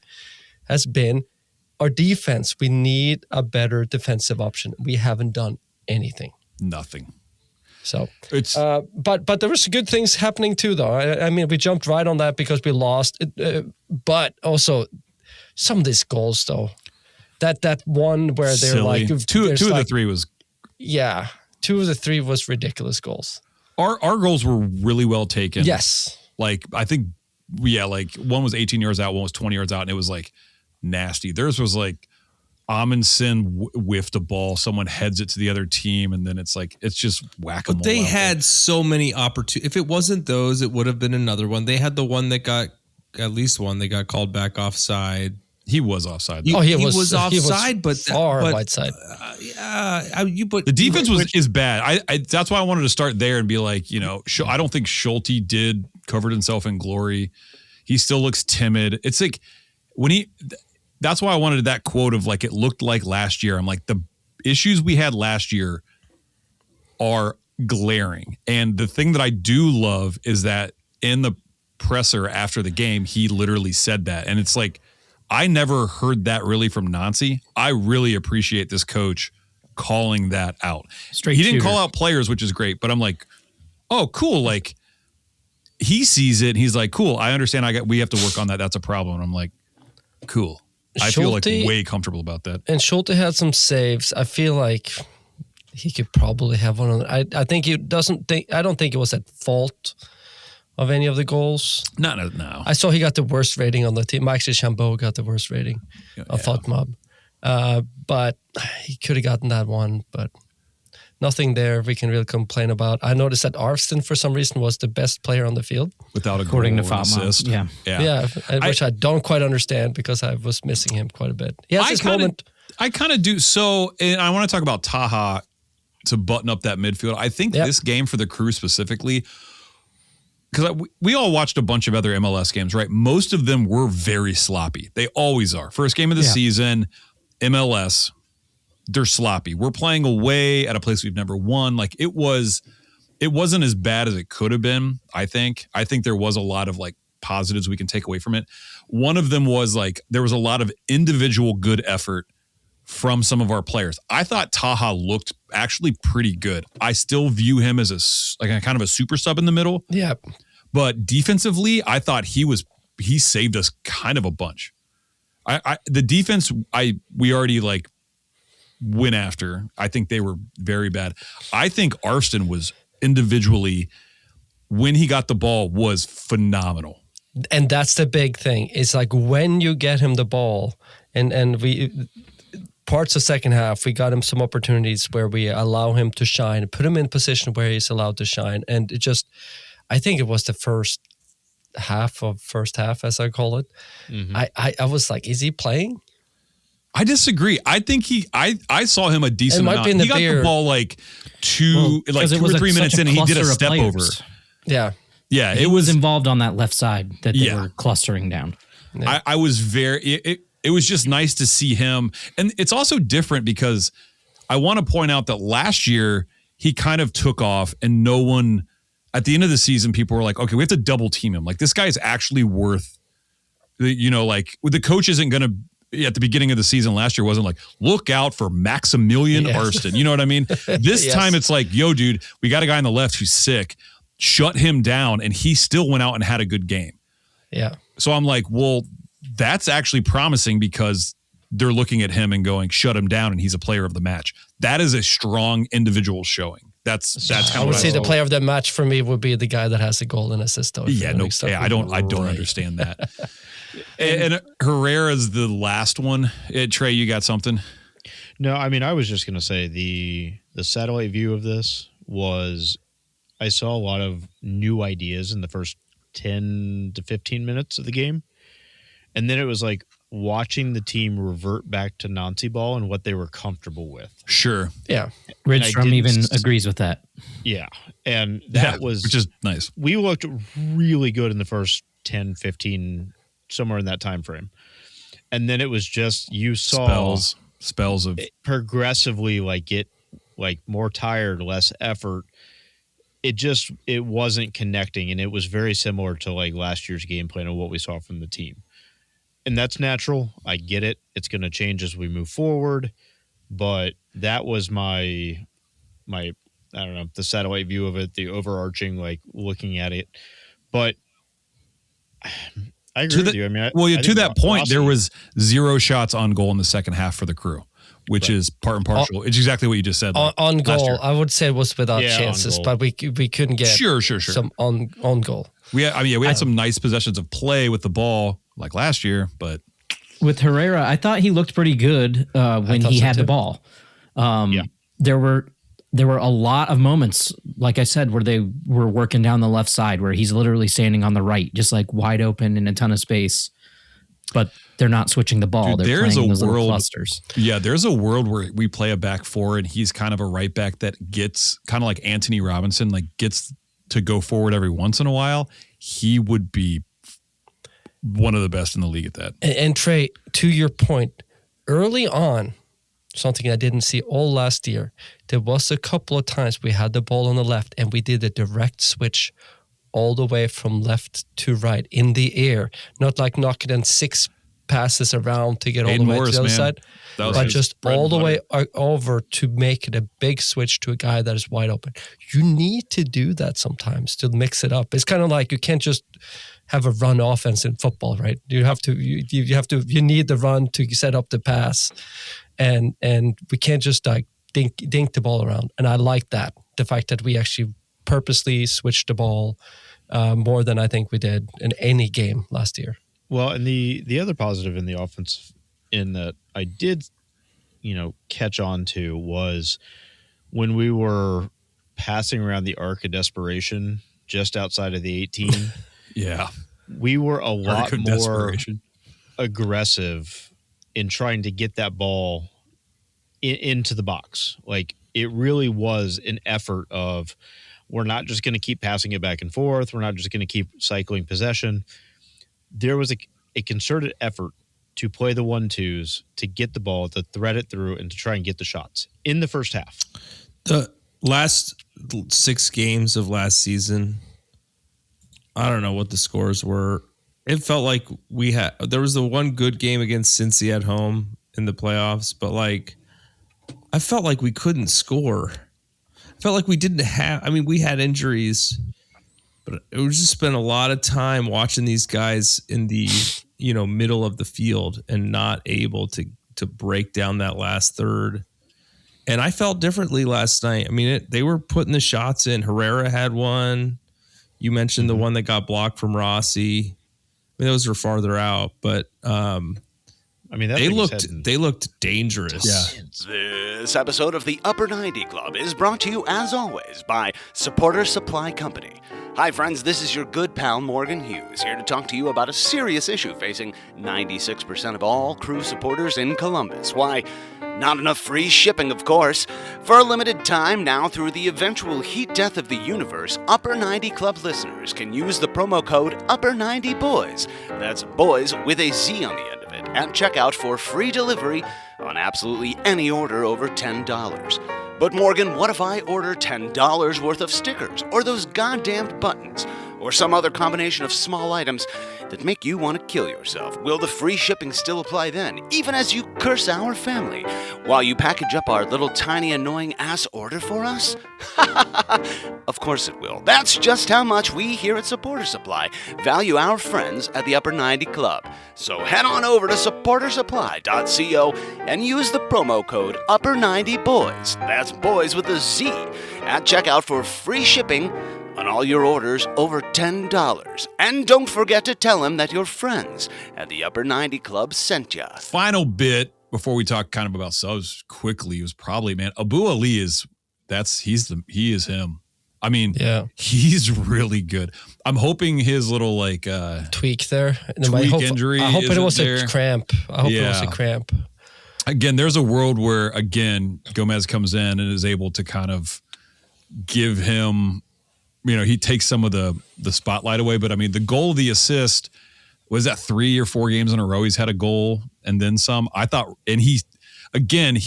has been our defense. We need a better defensive option. We haven't done anything. Nothing. So it's but there was good things happening too, though. I mean, we jumped right on that because we lost, but also some of these goals, though. That one where they're Silly. like Two of the like, three was. Yeah, 2 of the 3 was ridiculous goals. Our goals were really well taken. Yes. Like, I think, like one was 18 yards out, one was 20 yards out, and it was like nasty. Theirs was like Amundsen whiffed a ball, someone heads it to the other team, and then it's just whack-a-mole. But they had so many opportunities. If it wasn't those, it would have been another one. They had the one that got, at least one, they got called back offside. He was offside. He was offside, but far wide side. The defense is bad. I that's why I wanted to start there and be like, I don't think Schulte covered himself in glory. He still looks timid. It's like that's why I wanted that quote of like, it looked like last year. I'm like, the issues we had last year are glaring. And the thing that I do love is that in the presser after the game, he literally said that. And it's like, I never heard that really from Nancy. I really appreciate this coach calling that out. He didn't call out players, which is great, but I'm like, oh, cool. Like, he sees it and he's like, cool, I understand. We have to work on that. That's a problem. And I'm like, cool. I feel like way comfortable about that. And Schulte had some saves. I feel like he could probably have one. I don't think it was at fault of any of the goals. No. I saw he got the worst rating on the team. Actually, Chambeau got the worst rating of Thought Mob. But he could have gotten that one, but nothing there we can really complain about. I noticed that Arvston, for some reason, was the best player on the field. Without a According goal to or assist. Yeah. Which I don't quite understand because I was missing him quite a bit. He has this moment. I kind of do. So, and I want to talk about Taha to button up that midfield. I think this game for the Crew specifically, because we all watched a bunch of other MLS games, right? Most of them were very sloppy. They always are. First game of the season, MLS, they're sloppy. We're playing away at a place we've never won. Like, it wasn't as bad as it could have been, I think. I think there was a lot of like positives we can take away from it. One of them was like, there was a lot of individual good effort from some of our players. I thought Taha looked actually pretty good. I still view him as a kind of a super sub in the middle. Yeah. But defensively, I thought he saved us kind of a bunch. The defense, we already like went after. I think they were very bad. I think Arvston was individually, when he got the ball, was phenomenal. And that's the big thing. It's like when you get him the ball, and we parts of second half, we got him some opportunities where we allow him to shine, put him in position where he's allowed to shine. And it just, I think it was the first half, as I call it. Mm-hmm. I was like, is he playing? I disagree. I think I saw him a decent amount. He got the ball like 2 or 3 minutes in and he did a step over. Yeah. Yeah. He was involved on that left side that they were clustering down. Yeah. I was it was just nice to see him. And it's also different because I want to point out that last year he kind of took off and no one, at the end of the season, people were like, okay, we have to double team him. Like, this guy is actually worth, like the coach isn't going to, at the beginning of the season last year, wasn't like, look out for Maximilian Arvston. You know what I mean? This time it's like, yo, dude, we got a guy on the left who's sick. Shut him down. And he still went out and had a good game. Yeah. So I'm like, well, that's actually promising because they're looking at him and going, shut him down, and he's a player of the match. That is a strong individual showing. That's kind of. I would say the player of the match for me would be the guy that has a goal and assist. I don't understand that. And Herrera's the last one. Trey, you got something? No, I mean, I was just going to say the satellite view of this was, I saw a lot of new ideas in the first 10 to 15 minutes of the game. And then it was like watching the team revert back to Nancy ball and what they were comfortable with. Sure. Yeah. Rydstrom even agrees with that. Yeah. And that was, which is nice. We looked really good in the first 10, 15, somewhere in that time frame. And then it was just, you saw spells of progressively like get like more tired, less effort. It wasn't connecting, and it was very similar to like last year's game plan and what we saw from the team. And that's natural. I get it. It's going to change as we move forward. But that was my I don't know, the satellite view of it, the overarching, like looking at it. But I agree with you. I mean, to that point, Rossi, there was 0 shots on goal in the second half for the Crew, which is part and parcel. It's exactly what you just said. On goal, I would say it was without chances, but we couldn't get some on goal. We had some nice possessions of play with the ball like last year, but with Herrera, I thought he looked pretty good when he had the ball. There were a lot of moments, like I said, where they were working down the left side, where he's literally standing on the right, just like wide open in a ton of space. But they're not switching the ball. Dude, they're playing those little clusters. Yeah, there's a world where we play a back four and he's kind of a right back that gets kind of like Anthony Robinson, like gets to go forward every once in a while. He would be one of the best in the league at that. And Trey, to your point, early on, something I didn't see all last year, there was a couple of times we had the ball on the left and we did a direct switch all the way from left to right in the air, not like knocking in 6 passes around to get all the way to the other side, but just all the way over to make it a big switch to a guy that is wide open. You need to do that sometimes to mix it up. It's kind of like you can't just have a run offense in football, right? You need the run to set up the pass, and we can't just like dink the ball around. And I like that, the fact that we actually purposely switched the ball more than I think we did in any game last year. Well, and the other positive in the offense in that I did, catch on to was when we were passing around the arc of desperation just outside of the 18. Yeah. We were a lot more aggressive in trying to get that ball into the box. Like, it really was an effort of, we're not just going to keep passing it back and forth. We're not just going to keep cycling possession. There was a concerted effort to play the 1-2s, to get the ball, to thread it through, and to try and get the shots in the first half. The last 6 games of last season, I don't know what the scores were. It felt like there was the one good game against Cincy at home in the playoffs, but I felt like we couldn't score. I felt like we didn't have, we had injuries, but it was just spent a lot of time watching these guys in the, middle of the field and not able to break down that last third. And I felt differently last night. They were putting the shots in. Herrera had one. You mentioned the one that got blocked from Rossi. Those were farther out, but they looked dangerous. Yeah. This episode of the Upper 90 Club is brought to you, as always, by Supporter Supply Company. Hi, friends. This is your good pal Morgan Hughes, here to talk to you about a serious issue facing 96% of all Crew supporters in Columbus. Why, not enough free shipping, of course. For a limited time now, through the eventual heat death of the universe, Upper 90 Club listeners can use the promo code Upper90Boys. That's boys with a Z on the end of it, at checkout for free delivery on absolutely any order over $10. But Morgan, what if I order $10 worth of stickers, or those goddamned buttons, or some other combination of small items that make you want to kill yourself? Will the free shipping still apply then, even as you curse our family, while you package up our little tiny annoying ass order for us? Of course it will. That's just how much we here at Supporter Supply value our friends at the Upper 90 Club. So head on over to supportersupply.co and use the promo code Upper90Boys. That's boys with a Z at checkout for free shipping on all your orders over $10. And don't forget to tell them that your friends at the Upper 90 Club sent ya. Final bit before we talk kind of about subs quickly was probably, Abu Ali he is him. He's really good. I'm hoping his little tweak there. Injury. I hope it was there. a cramp. It was a cramp. Again, there's a world where Gomez comes in and is able to kind of give him, he takes some of the spotlight away. But the goal, the assist, was that 3 or 4 games in a row he's had a goal and then some. I thought, and he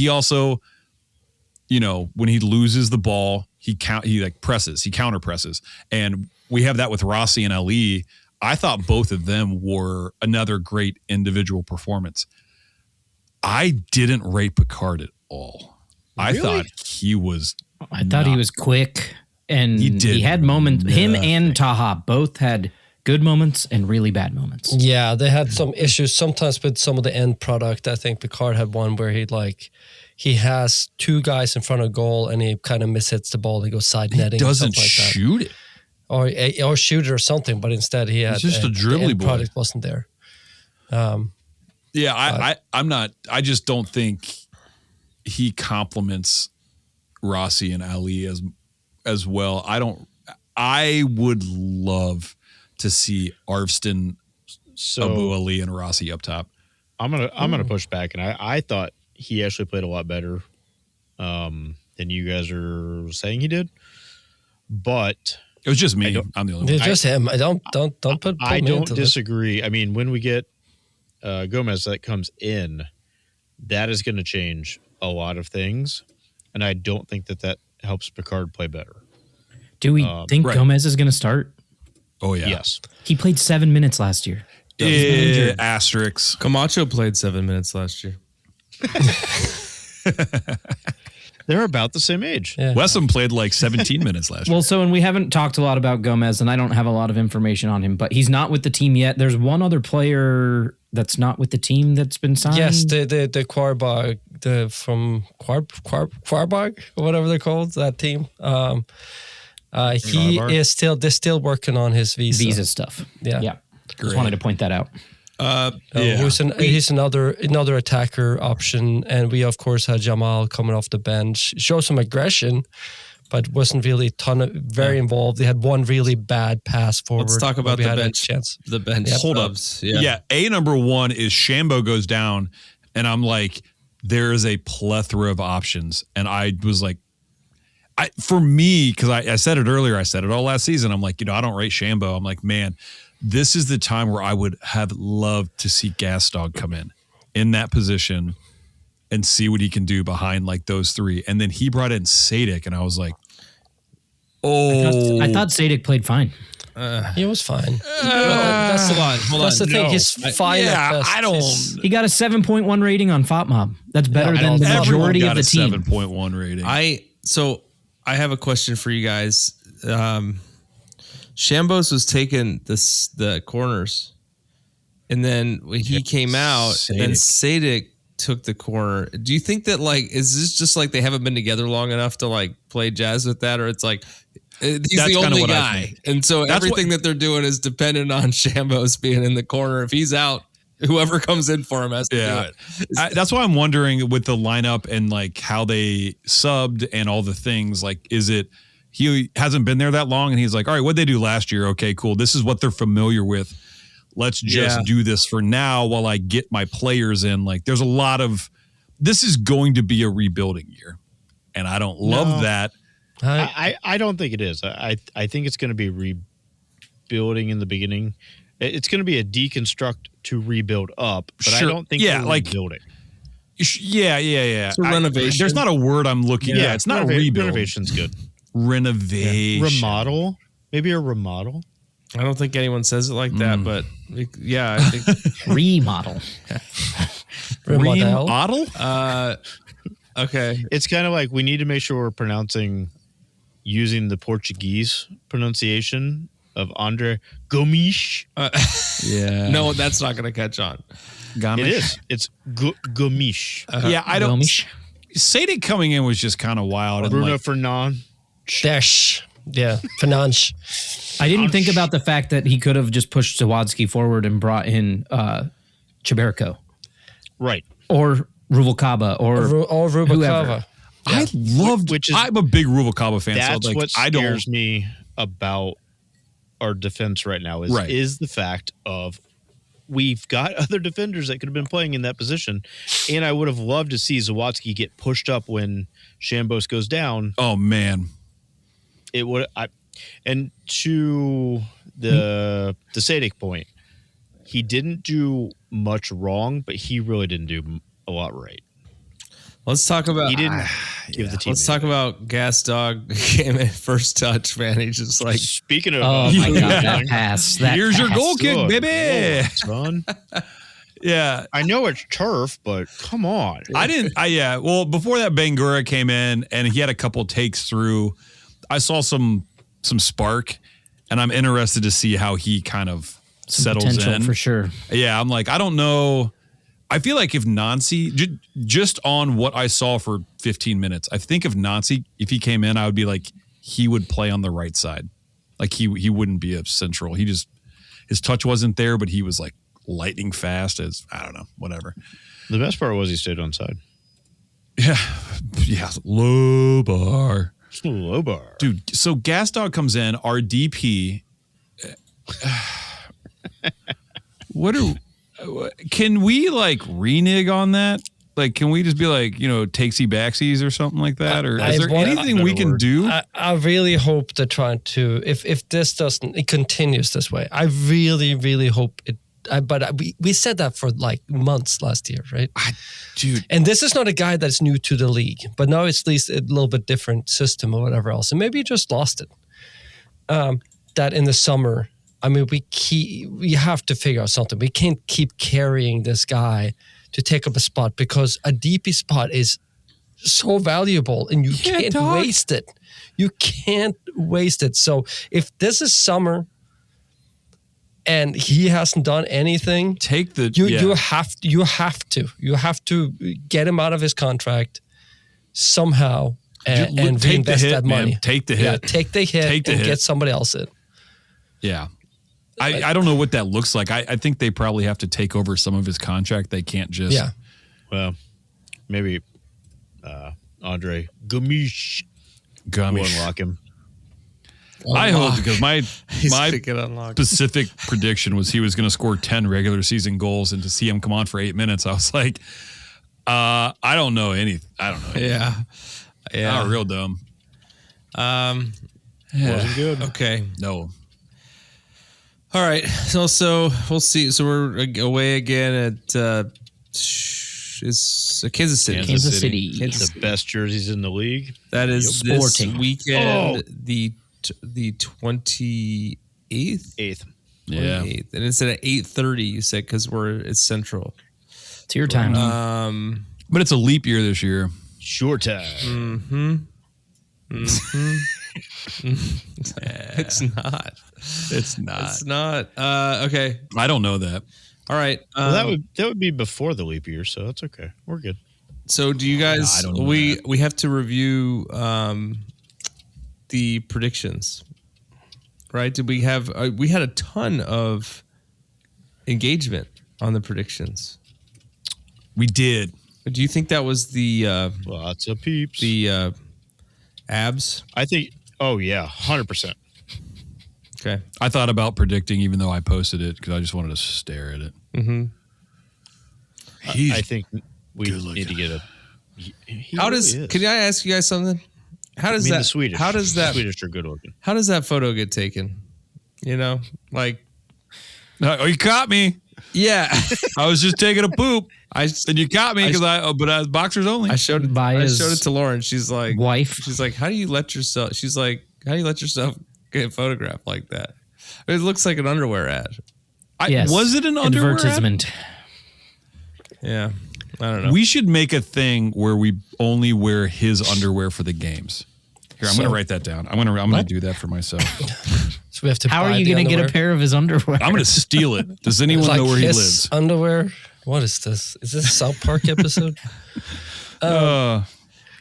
also, when he loses the ball, he counter presses. And we have that with Rossi and Ali. I thought both of them were another great individual performance. I didn't rate Picard at all. Really? I thought he was he was quick, and he had moments. Him and Taha both had good moments and really bad moments. Yeah, they had some issues sometimes with some of the end product. I think Picard had one where he has two guys in front of goal and he kind of mishits the ball. He goes side netting. He doesn't or something shoot it. Or shoot it or something, but instead he had It's just a dribbly the end boy. product wasn't there. I'm not. I just don't think he complements Rossi and Ali as well. I would love to see Arvston, Abu Ali, and Rossi up top. I'm gonna push back, and I thought he actually played a lot better than you guys are saying he did. But it was just me. I'm the only one. It's just him. I don't put. I me don't into disagree. I mean, when we get Gomez that comes in, that is going to change a lot of things, and I don't think that helps Picard play better. Do we think Gomez is going to start? Oh yeah. Yes. He played 7 minutes last year. Asterisks. Camacho played 7 minutes last year. They're about the same age. Yeah. Wesson played like 17 minutes last year. Well, and we haven't talked a lot about Gomez, and I don't have a lot of information on him, but he's not with the team yet. There's one other player that's not with the team that's been signed. Yes, the Quarbog, from Quarbog, or whatever they're called, that team. They're still working on his visa stuff. Yeah. Just wanted to point that out. He's another attacker option, and we of course had Jamal coming off the bench. Showed some aggression, but wasn't really very involved. They had one really bad pass forward. Let's talk about the bench. Chance. The bench. Hold up. Yeah. number one is Shambo goes down, and I'm like, there is a plethora of options, and I was like, for me, because I said it earlier, I said it all last season. I'm like, I don't rate Shambo. I'm like, man, this is the time where I would have loved to see Gasdog come in that position and see what he can do behind like those three. And then he brought in Sadik, and I was like, I thought Sadik played fine. He was fine. That's the thing. He's fine. Yeah, I don't. He got a 7.1 rating on FOTMob. That's better than the majority of the team. 7.1 rating. I have a question for you guys. Shambos was taking the corners, and then when he came out, then Sadik took the corner. Do you think that is this just like they haven't been together long enough to play jazz with that, or it's like he's the only guy, and so everything that they're doing is dependent on Shambos being in the corner. If he's out, whoever comes in for him has to do it. That's why I'm wondering with the lineup and how they subbed and all the things. Is it he hasn't been there that long and he's like, all right, what'd they do last year? Okay, cool. This is what they're familiar with. Let's just do this for now while I get my players in. There's a lot of this is going to be a rebuilding year, and I don't love that. I don't think it is. I think it's going to be rebuilding in the beginning. It's going to be a deconstruct to rebuild up, but I don't think we're rebuilding. Yeah. It's a renovation. There's not a word I'm looking at. It's not a rebuild. Renovation's good. Renovation. Remodel. Maybe a remodel. I don't think anyone says it like that, but I think remodel. Remodel? Okay. It's kind of like we need to make sure we're using the Portuguese pronunciation of Andre Gomes. No, that's not going to catch on. It is. It's Gomes. I don't. Sadik coming in was just kind of wild. Bruno Fernandes. Fernandes. I didn't think about the fact that he could have just pushed Zawadzki forward and brought in Chiberko. Right. Or Ruvalcaba or Rubalcaba. I loved, I'm a big Ruvalcaba fan. That's what scares me about our defense right now is the fact of we've got other defenders that could have been playing in that position, and I would have loved to see Zawadzki get pushed up when Shambos goes down. Oh man, it would. And to the Sadik point, he didn't do much wrong, but he really didn't do a lot right. Let's talk about. He didn't give the team. Let's talk about Gasdog came in first touch, man. He's just like speaking of. Oh my god, that pass! Here's your goal kick, baby, son. Yeah, I know it's turf, but come on. Well, before that, Bangura came in and he had a couple takes through. I saw some spark, and I'm interested to see how he kind of Some settles potential in for sure. Yeah, I'm like, I don't know. I feel like if Nancy, just on what I saw for 15 minutes, I think if Nancy, if he came in, I would be like, he would play on the right side. Like he wouldn't be a central. His touch wasn't there, but he was like lightning fast as, I don't know, whatever. The best part was he stayed on side. Yeah. Low bar. Low bar. Dude, so Gas Dog comes in, our DP. Can we like renege on that? Like, can we just be like, takesy backsies or something like that? Or is there anything we can do? I really hope they're trying to, if this it continues this way, I really, really hope it. But we said that for like months last year, right? Dude. And this is not a guy that's new to the league, but now it's at least a little bit different system or whatever else. And maybe you just lost it. That in the summer, I mean, we have to figure out something. We can't keep carrying this guy to take up a spot because a DP spot is so valuable and you can't waste it. You can't waste it. So if this is summer and he hasn't done anything, you have to get him out of his contract somehow and reinvest that money. Man. Take the hit. Yeah, take the hit and get somebody else in. Yeah. I don't know what that looks like. I think they probably have to take over some of his contract. They can't just. Yeah. Well, maybe Andre Gumish will unlock him. I hope, because my specific prediction was he was going to score 10 regular season goals, and to see him come on for 8 minutes, I was like, I don't know anything. Yeah. Not real dumb. Wasn't good. Okay. No. All right. So we'll see. So we're away again at it's Kansas City. Kansas City. The best jerseys in the league. That is Sporting. this weekend, the 28th. 8th. Yeah. 28th. And it's at 8:30. You said because it's Central. It's your time. But it's a leap year this year. Short time. Mm-hmm. It's not. It's not. It's not. Okay. I don't know that. All right. Well, that would be before the leap year, so that's okay. We're good. So do you guys? I don't know we have to review the predictions, right? Did we have? We had a ton of engagement on the predictions. We did. Do you think that was the lots of peeps? The abs? I think. Oh yeah, 100%. Okay. I thought about predicting, even though I posted it, because I just wanted to stare at it. Mm-hmm. I think we need to get a. Can I ask you guys something? How does the Swedish? How does that? The Swedish are good looking. How does that photo get taken? Like. Oh, you caught me. Yeah. I was just taking a poop. And you caught me but I was boxers only. I showed it to Lauren. She's like, wife. She's like, how do you let yourself? She's like, how do you let yourself get photographed like that? It looks like an underwear ad. Yes. Was it an underwear advertisement? Yeah. I don't know. We should make a thing where we only wear his underwear for the games. Here, I'm going to write that down. I'm going to do that for myself. So we have to. How are you going to get a pair of his underwear? I'm going to steal it. Does anyone know where he lives? Underwear. What is this? Is this a South Park episode? I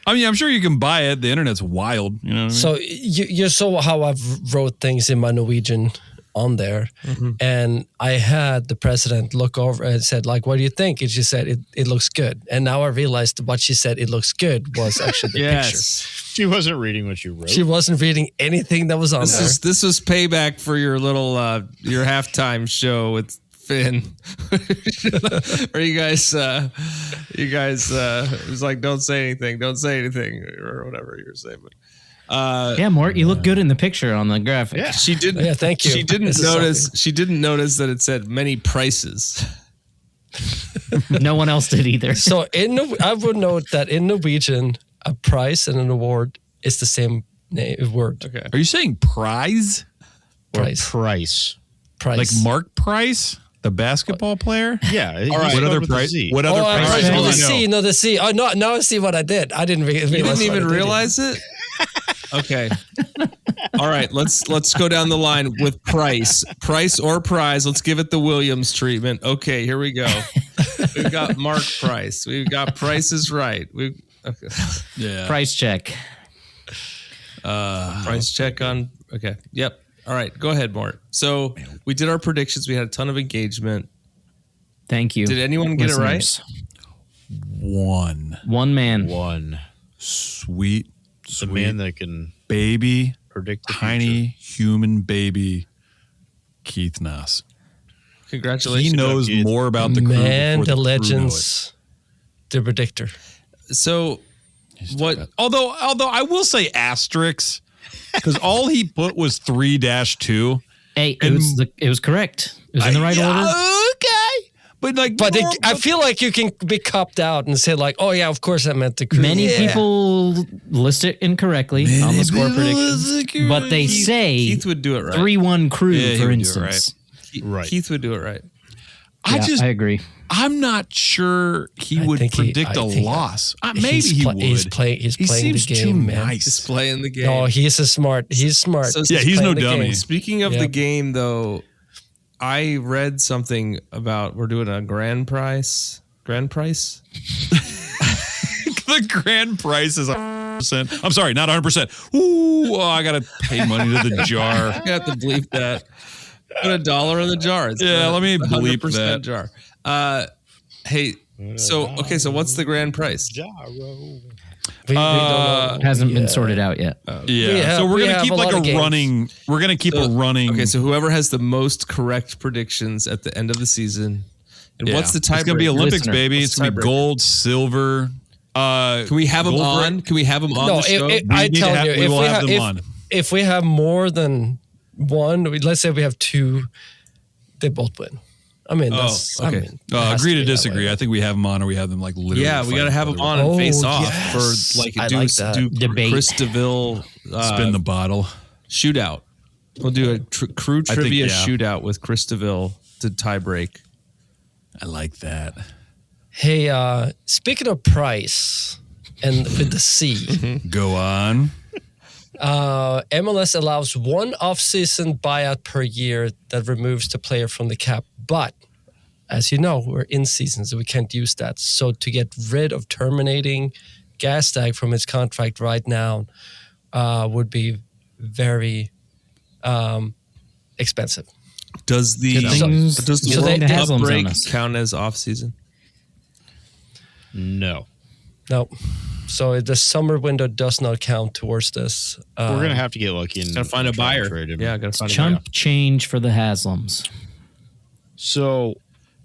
mean, I'm sure you can buy it. The internet's wild. You know what I mean? So you saw how I've wrote things in my Norwegian on there, and I had the president look over and said, like, what do you think? And she said, it looks good. And now I realized what she said, it looks good, was actually the picture. She wasn't reading what you wrote. She wasn't reading anything that was on there. This was payback for your little your halftime show with Finn. Or you guys it was like, don't say anything, or whatever you were saying. But yeah, Mort, you look good in the picture on the graphic. Yeah, she didn't. Yeah, thank you. She didn't notice. She didn't notice that it said many prices. No one else did either. So I would note that in Norwegian, a prize and an award is the same word. Okay. Are you saying prize? Price. Like Mark Price, the basketball player? Yeah. All right. What other price? What other price? The C. Oh, no, now I see what I did. I didn't realize. You didn't even realize it? Okay. All right, let's go down the line with price or prize. Let's give it the Williams treatment. Okay, here we go. We've got Mark Price. We've got Price is Right. Yeah. Price check. Price check on. Okay. Yep. All right. Go ahead, Mort. So we did our predictions. We had a ton of engagement. Thank you. Did anyone get it right? One man. One. Sweet man that can baby predict the tiny human baby Keith Nass. Congratulations. He knows more about the crew Man, before the crew know legends, the predictor. So what? Although I will say asterisks, because all he put was 3-2. Hey, it was correct. It was in the right order. Okay. But I feel like you can be copped out and say like, oh yeah, of course I meant the crew. Many people list it incorrectly on the score predictions, but they say Keith would do it right. 3-1 crew, for instance. Right. Keith would do it right. I agree. I'm not sure he would predict a loss. Maybe he would. He's playing seems the game, too man. nice. He's playing the game. No, he's smart. He's smart. So he's no dummy. Speaking of the game, though, I read something about we're doing a grand prize. Grand price? The grand price is 100%. I'm sorry, not 100%. Ooh, I got to pay money to the jar. I got to bleep that. Put $1 in the jar. It's let me bleep 100% that jar. Hey, so what's the grand price? We don't know. Hasn't been sorted out yet. So we're gonna keep like a running. We're gonna keep a running. Okay, so whoever has the most correct predictions at the end of the season. And what's the tie? It's gonna be Olympics, Listener. baby. It's gonna be gold, silver. Can we have them on? Can we have them on the show? I tell you, we will have them on. If we have more than one, let's say we have two, they both win. I mean, that's okay. Agree to disagree. I think we have them on, or we have them like literally. Yeah, we got to have them on and face off for like a do debate. Chris DeVille spin the bottle shootout. We'll do a crew trivia shootout with Chris DeVille to tie break. I like that. Hey, speaking of price and with the C, go on. MLS allows one off-season buyout per year that removes the player from the cap. But as you know, we're in season, so we can't use that. So to get rid of terminating Gastag from his contract right now would be very expensive. Does the World Cup break count as off season? No. So the summer window does not count towards this. We're gonna have to get lucky and gotta find a buyer. Yeah, gotta find a buyer. Chump change for the Haslams. So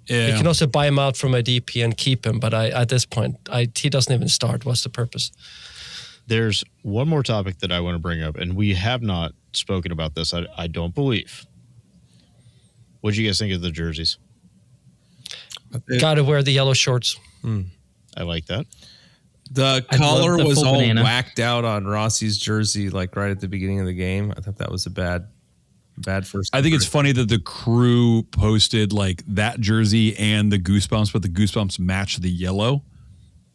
you can also buy him out from a DP and keep him, but at this point, he doesn't even start. What's the purpose? There's one more topic that I want to bring up, and we have not spoken about this. I don't believe. What do you guys think of the jerseys? Got to wear the yellow shorts. I like that. The collar was all whacked out on Rossi's jersey, like right at the beginning of the game. I thought that was a bad first. I think it's funny that the crew posted like that jersey and the Goosebumps, but the Goosebumps match the yellow.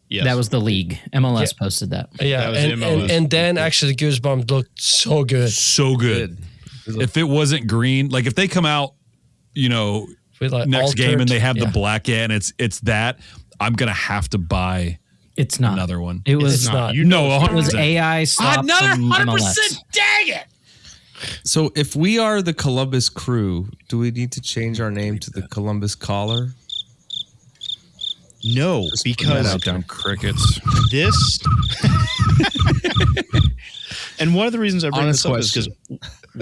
Yes. That was the league. MLS posted that. Yeah, and then actually Goosebumps looked so good. So good. If it wasn't green, like if they come out, with like next altered, game and they have the black and it's that, I'm gonna have to buy. It's not another one. It was it's not. 100%. It was AI stop. Another 100%. MLS. Dang it! So if we are the Columbus Crew, do we need to change our name to the Columbus Collar? No, because down crickets. This and one of the reasons I bring this up is because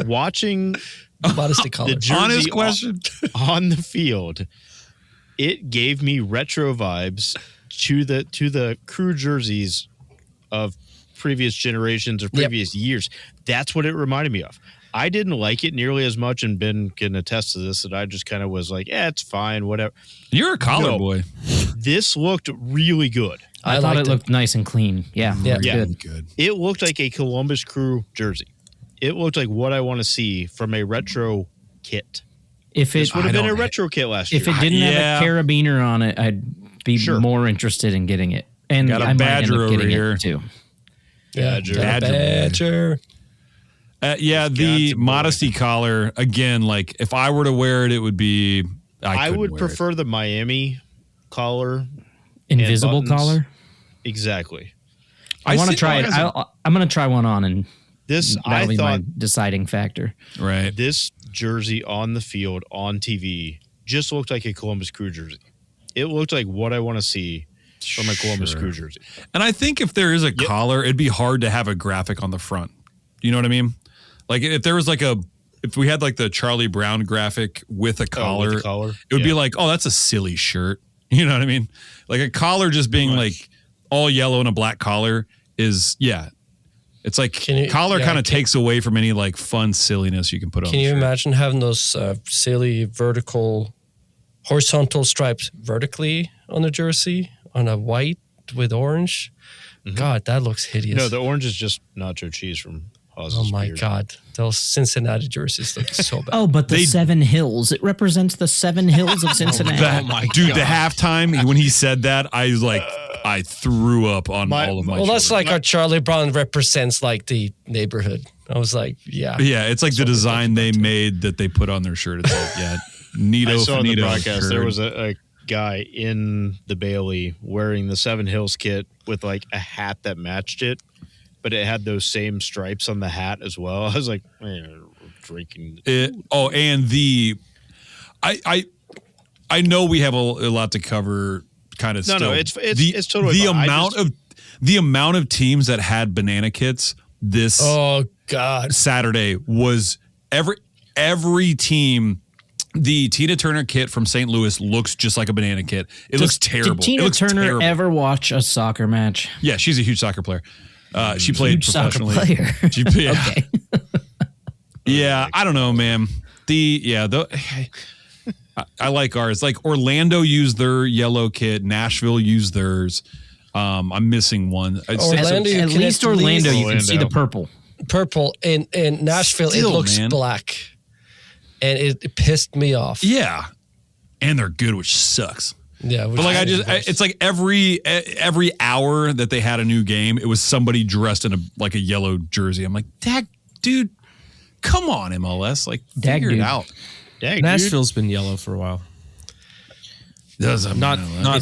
watching the jersey on the field, it gave me retro vibes to the crew jerseys of previous generations or previous years. That's what it reminded me of. I didn't like it nearly as much, and Ben can attest to this, that I just kind of was like, it's fine, whatever. You're a collar boy. This looked really good. I thought it looked nice and clean. Yeah. Good. It looked like a Columbus Crew jersey. It looked like what I want to see from a retro kit. If this would have been a retro kit last year. If it didn't have a carabiner on it, I'd be more interested in getting it. And got a I might badger end up over getting here it too. Badger. The modesty collar, again, like if I were to wear it, it would be. I would prefer the Miami collar. Invisible collar? Exactly. I want to try it. I'm going to try one on, and that'll be my deciding factor. Right. This jersey on the field, on TV, just looked like a Columbus Crew jersey. It looked like what I want to see from a Columbus Crew jersey. And I think if there is a collar, it'd be hard to have a graphic on the front. You know what I mean? Like if there was if we had like the Charlie Brown graphic with a collar, it would be like, oh, that's a silly shirt. You know what I mean? Like a collar just being like all yellow and a black collar is, it's like collar kind of takes away from any like fun silliness you can put on. Can you imagine having those silly horizontal stripes vertically on the jersey on a white with orange? Mm-hmm. God, that looks hideous. No, the orange is just nacho cheese from Haas's. Oh my God. Those Cincinnati jerseys look so bad. Oh, but the 7 hills. It represents the 7 hills of Cincinnati. Dude, the halftime, when he said that, I threw up on all of my Well, that's like how Charlie Brown represents like the neighborhood. I was like, yeah. Yeah, it's like the design they made that they put on their shirt. It's like, Neato. I saw in the broadcast, there was a guy in the Bailey wearing the 7 Hills kit with like a hat that matched it, but it had those same stripes on the hat as well. I was like, man, drinking. I know we have a lot to cover. Kind of no, it's totally the amount of teams that had banana kits this Saturday was every team. The Tina Turner kit from St. Louis looks just like a banana kit. It looks terrible. Did Tina Turner ever watch a soccer match? Yeah, she's a huge soccer player. She played professionally. Soccer player. Okay. Yeah, I don't know, man. I like ours. Like Orlando used their yellow kit. Nashville used theirs. I'm missing one. At least Orlando, you can see the purple. Purple. In Nashville, it looks black. And it pissed me off. Yeah. And they're good, which sucks. Yeah. But like it's like every hour that they had a new game, it was somebody dressed in a yellow jersey. I'm like, dude, come on, MLS. Like, figure it out. Nashville's been yellow for a while. Not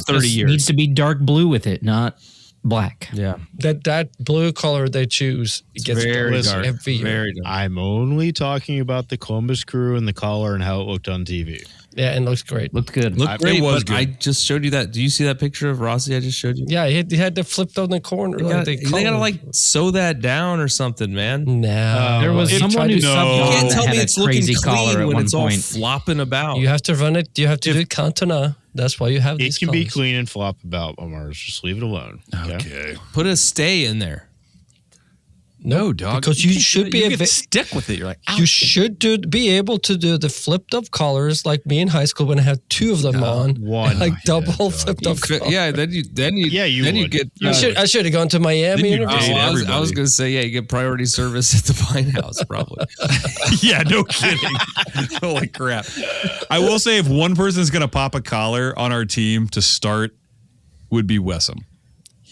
30 years. Needs to be dark blue with it, not black. Yeah. That blue color they choose gets very dark. Every year. Very dark. I'm only talking about the Columbus Crew and the collar and how it looked on TV. Yeah, and looks great. Looked good. Looked great, but I just showed you that. Do you see that picture of Rossi I just showed you? Yeah, he had to flip on the corner. They gotta sew that down or something, man. No. There was someone who you can't tell me it's looking collar clean at when one it's all point. flopping about. You have to run it. You have to do it Cantona. That's why you have these It can colors. be clean and flop about, Omar. Just leave it alone. Okay. Put a stay in there. No, dog. Because you should be able to stick with it. You're like, you should be able to do the flipped up collars like me in high school when I had 2 of them on. One. Like double flipped up collars. Yeah, then you get. I should have gone to Miami University. I was going to say, you get priority service at the Pine House, probably. Yeah, no kidding. Holy crap. I will say if one person's going to pop a collar on our team to start would be Wessam.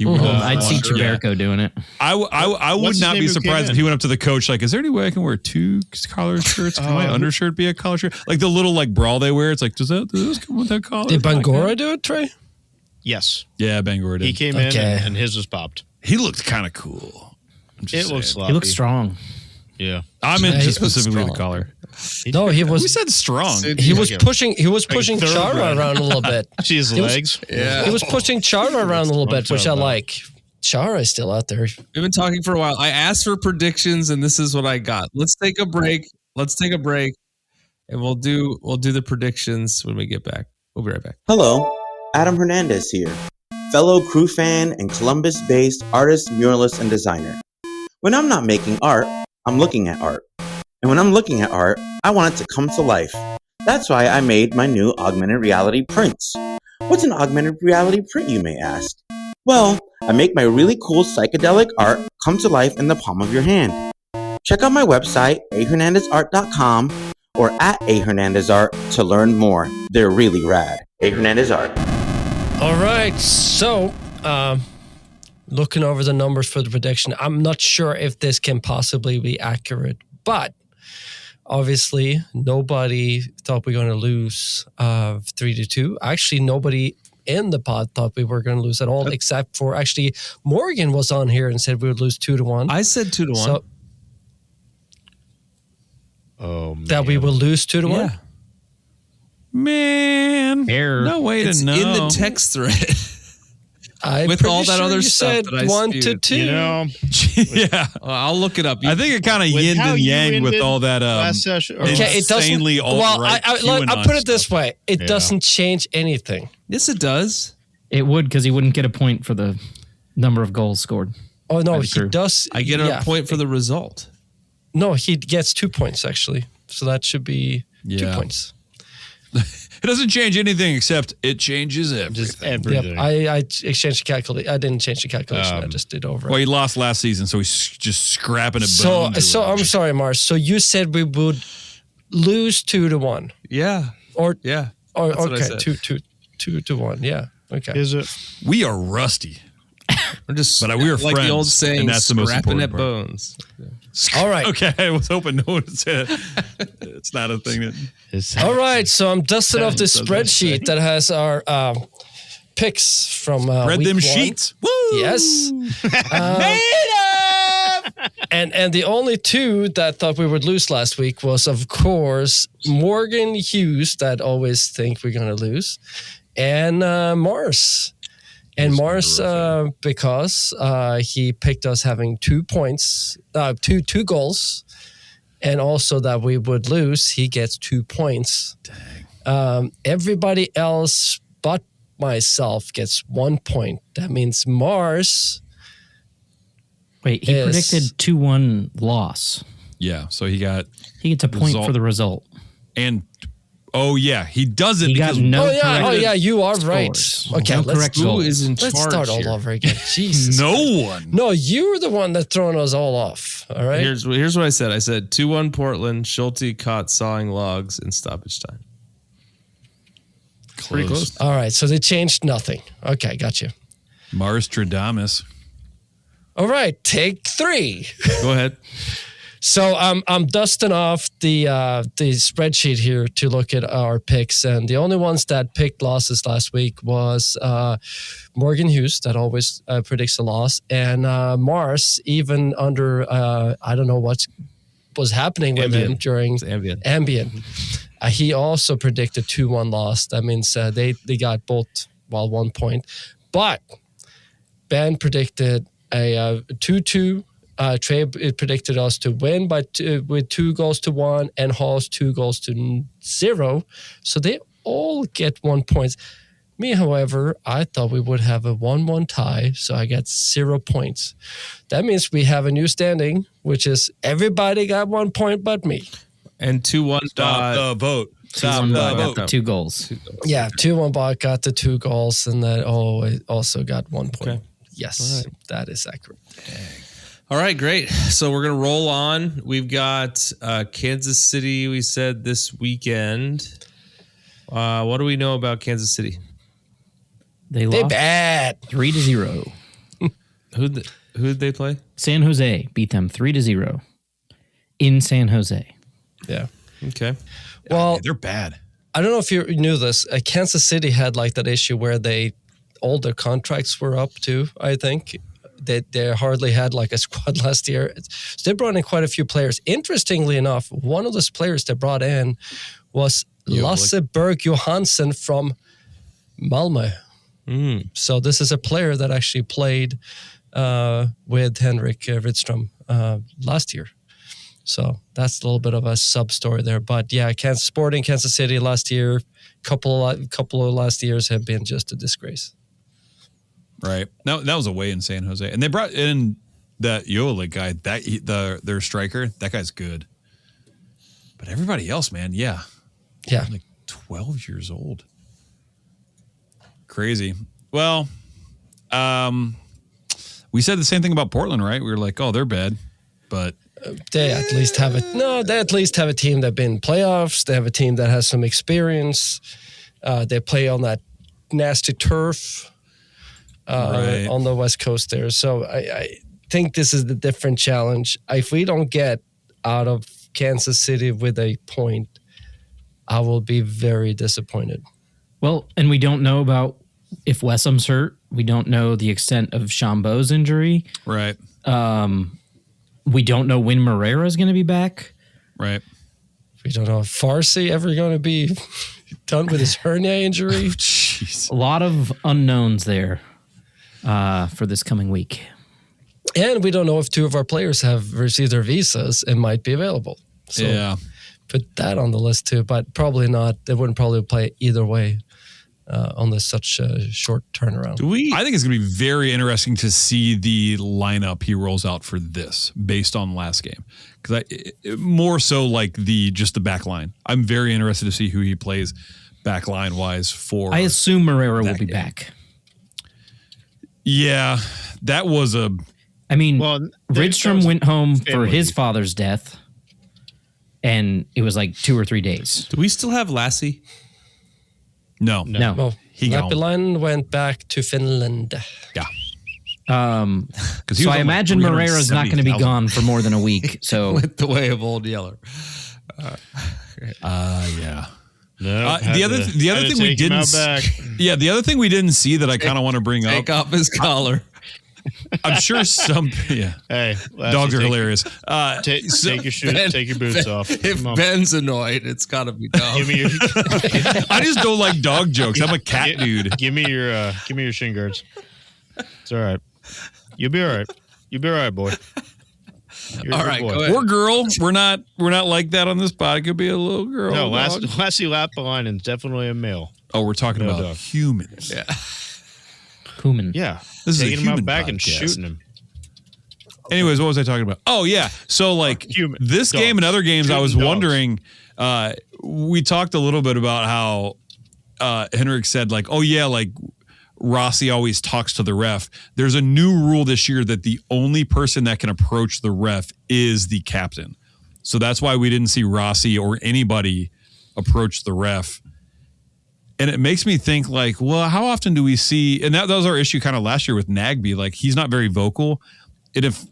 I'd see Chiberco doing it. I would not be surprised if he went up to the coach like, is there any way I can wear 2 collar shirts? Can my undershirt be a collar shirt? Like the little brawl they wear. It's like, does this come with that collar? Did Bangura do it, Trey? Yes. Yeah, Bangura did. He came in and his was popped. He looked kind of cool. It looks sloppy. He looks strong. Yeah. I meant specifically the collar. No, he was. We said strong. He was pushing. He was pushing Chara around a little bit. See his legs. Yeah. He was pushing Chara around a little bit, which I like. Chara is still out there. We've been talking for a while. I asked for predictions, and this is what I got. Let's take a break. And we'll do the predictions when we get back. We'll be right back. Hello, Adam Hernandez here, fellow crew fan and Columbus-based artist, muralist, and designer. When I'm not making art, I'm looking at art. And when I'm looking at art, I want it to come to life. That's why I made my new augmented reality prints. What's an augmented reality print, you may ask? Well, I make my really cool psychedelic art come to life in the palm of your hand. Check out my website, ahernandezart.com or at ahernandezart to learn more. They're really rad. ahernandezart. All right, so looking over the numbers for the prediction, I'm not sure if this can possibly be accurate, But obviously, nobody thought we were going to lose 3-2. Actually, nobody in the pod thought we were going to lose at all, except for actually Morgan was on here and said we would lose 2-1. I said 2-1. So, man. that we will lose 2-1? Yeah. Man, no way It's to know. in the text thread. I'm With pretty all that sure other you stuff said that I 1-2. spewed. Yeah. I'll look it up. I think it kind of With yin how and you yang with ended all that last session, or- Okay, it doesn't. insanely Well, alt-right I'll QAnon put it this stuff. way: it Yeah. doesn't change anything. Yes, it does. It would, because he wouldn't get a point for the number of goals scored. Oh no, by the he crew. does. I get a point for the result. No, he gets 2 points actually. So that should be 2 Yeah. points. It doesn't change anything except it changes everything. Just everything. Yep. I exchanged the calculation. I didn't change the calculation. I just did over. Well, he lost last season, so he's just scrapping a so bone. I'm sorry, Mars. So you said we would lose 2-1, Yeah. or Yeah. or That's what I okay, said. 2-1. Yeah. Okay. Is it? We are rusty. We're just But we were like friends, the old saying, and that's the most scrapping important at part. bones. All right. Okay, I was hoping no one would say that. It's not a thing that. All right. So I'm dusting off this Sounds like spreadsheet that has our picks from Read week them 1. sheets. Woo! Yes. And the only two that thought we would lose last week was, of course, Morgan Hughes, that always think we're going to lose, and Morris. And Morris, because he picked us having 2 points, two goals, and also that we would lose, he gets 2 points. Dang. Everybody else but myself gets 1 point. That means Mars. Wait, he predicted 2-1 loss. Yeah, so he gets a point for the result. And he doesn't. He because got no Oh yeah, you are right. scores. Okay, No let's correct goals. start all over again. Jesus. No one. No, you were the one that thrown us all off. All right. Here's what I said. I said 2-1 Portland. Schulte caught sawing logs in stoppage time. Pretty close. All right, so they changed nothing. Okay, got you. Mars Stradamus. All right, take 3. Go ahead. So I'm dusting off the spreadsheet here to look at our picks, and the only ones that picked losses last week was Morgan Hughes, that always predicts a loss, and Mars, even under I don't know what was happening with him during Ambien. He also predicted 2-1 loss. That means they got both 1 point, but Ben predicted a 2-2. Trey predicted us to win with 2 goals to 1, and Hall's 2 goals to 0. So they all get 1 point. Me, however, I thought we would have a 1-1 tie, so I got 0 points. That means we have a new standing, which is everybody got 1 point but me. And 2-1 Stop the vote. Stop 2-1 the got vote. the 2 goals. Yeah, 2-1 bot got the 2 goals, and that also got 1 point. Okay. Yes, that is accurate. All right, great. So we're going to roll on. We've got Kansas City, we said, this weekend. What do we know about Kansas City? They They lost bad. 3-0. Who'd they play? San Jose beat them 3-0 in San Jose. Yeah. Okay. Well, they're bad. I don't know if you knew this. Kansas City had like that issue where all their contracts were up too, I think. They hardly had like a squad last year. So they brought in quite a few players. Interestingly enough, one of those players they brought in was Lasse Berg Johansson from Malmö. So this is a player that actually played with Henrik Rydström last year. So that's a little bit of a sub story there. But yeah, Sporting Kansas City last year, couple of last years have been just a disgrace. Right. No, that was away in San Jose, and they brought in that Jolik guy. Their striker. That guy's good. But everybody else, man, yeah, like 12 years old. Crazy. Well, we said the same thing about Portland, right? We were like, oh, they're bad, but they at least have They at least have a team that's been in playoffs. They have a team that has some experience. They play on that nasty turf. On the West Coast there. So I think this is the different challenge. If we don't get out of Kansas City with a point, I will be very disappointed. Well, and we don't know about if Wesham's hurt. We don't know the extent of Shambo's injury. Right. We don't know when Moreira is going to be back. Right. We don't know if Farsi ever going to be done with his hernia injury. A lot of unknowns there for this coming week. And we don't know if two of our players have received their visas and might be available. So yeah. Put that on the list too, but probably not. They wouldn't probably play either way on this such a short turnaround. I think it's going to be very interesting to see the lineup he rolls out for this based on last game. Because more so like just the back line. I'm very interested to see who he plays back line wise for. I assume Moreira will be back. Yeah, that was a. I mean, Rydstrom went home for his father's death, and it was like 2 or 3 days. Do we still have Lassie? No. Well, Lappilainen went back to Finland. Yeah. So I imagine Moreira's not going to be gone for more than a week. So with the way of Old Yeller. Yeah. No, the other thing we didn't. Yeah, the other thing we didn't see that I kind of want to bring up. Take off his collar. I'm sure some. Yeah. Hey, dogs are hilarious. Take your shoes, take your boots off. If Ben's annoyed, it's got to be dog. Give me your. I just don't like dog jokes. I'm a cat dude. Give me your shin guards. It's all right. You'll be all right. You'll be all right, boy. You're all right, go ahead. Or girl. We're not like that on this pod. It could be a little girl. No, Lassie Lapalainen is definitely a male. Oh, we're talking about dog. humans. Yeah. Human. Yeah. This is a taking him human out back podcast. and shooting him. Anyways, what was I talking about? Oh, yeah. So, like, this game and other games, I was wondering, we talked a little bit about how Henrik said, like, oh, yeah, like, Rossi always talks to the ref. There's a new rule this year that the only person that can approach the ref is the captain. So that's why we didn't see Rossi or anybody approach the ref. And it makes me think like, well, how often do we see, and that was our issue kind of last year with Nagby, like he's not very vocal. And if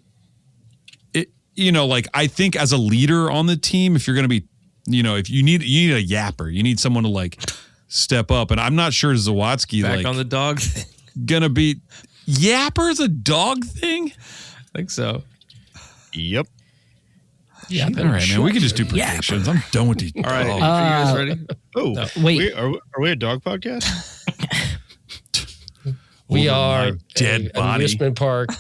it, like I think as a leader on the team, if you're going to be, if you need a yapper, you need someone to like step up. And I'm not sure Zawadzki back on the dog thing. Gonna be yapper's a dog thing. I think so. Yep. Yeah. All right, man. We can just do predictions. I'm done with these. All right. Are you guys ready? Oh, no. Wait. Are we a dog podcast? We are dead body. Amusement park,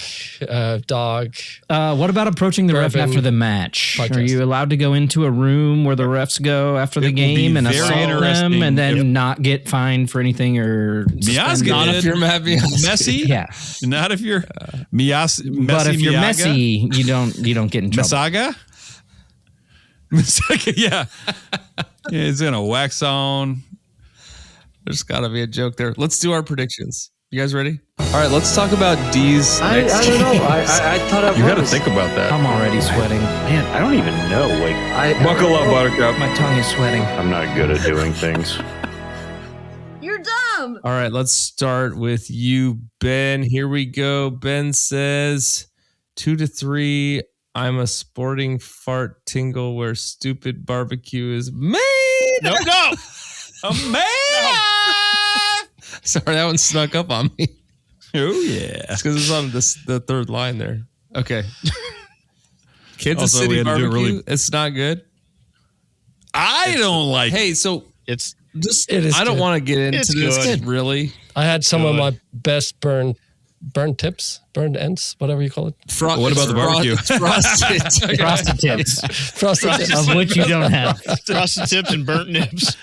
dog. What about approaching the ref after the match? Podcast. Are you allowed to go into a room where the refs go after the game and assault them and then not get fined for anything or Miazga not if you're messy? Yeah. Not if you're messy. But if you're messy, you don't get in trouble. Messaga? Yeah. It's gonna wax on. There's got to be a joke there. Let's do our predictions. You guys ready? All right, let's talk about D's. I don't know. I thought I was. You got to think about that. I'm already sweating. Man, I don't even know. Like, buckle up, Buttercup. My tongue is sweating. I'm not good at doing things. You're dumb. All right, let's start with you, Ben. Here we go. Ben says 2-3. I'm a sporting fart tingle where stupid barbecue is made. No. Man. Sorry, that one snuck up on me. Oh, yeah. It's because it's on the third line there. Okay. Kansas Also, we City had to do it barbecue, really- it's not good. I don't like Hey, so it's just It is I don't good. want to get into It's this. good. Really? I had some of my best burned tips, burned ends, whatever you call it. What about the barbecue? It's frosted. Frosted tips, Frosted tips. of which you don't have. frosted tips and burnt nips.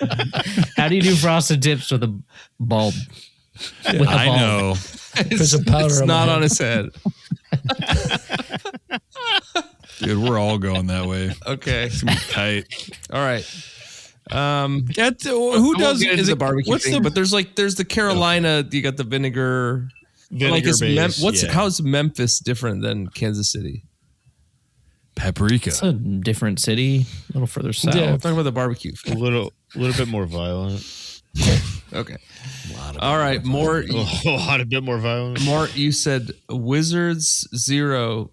How do you do frosted tips with a bulb? With a I bulb? know. Put some powder It's on my not head. on his head. Dude, we're all going that way. Okay. It's gonna be tight. All right. Who I does won't get into is the it barbecue what's thing, the but there's the Carolina. You got the vinegar. Like is base, how's Memphis different than Kansas City? paprika? It's a different city, a little further south. Yeah, I'm talking about the barbecue. A little bit more violent. Okay. All right, more. A bit more violent. More. You said Wizards 0-3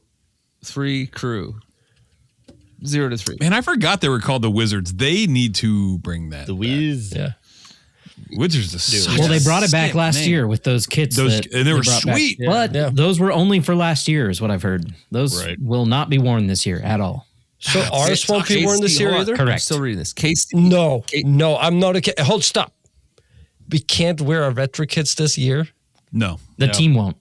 crew. 0-3. Man, I forgot they were called the Wizards. They need to bring that. The Wiz. Yeah. Wizards is such Well, they a brought it back sick last name. year with those kits. And they were brought back. sweet. But those were only for last year, is what I've heard. Those will not be worn this year at all. So ours won't be worn this year either? I'm Correct. still reading this. Casey. No, I'm not a hold, stop. We can't wear our retro kits this year. No. The team won't.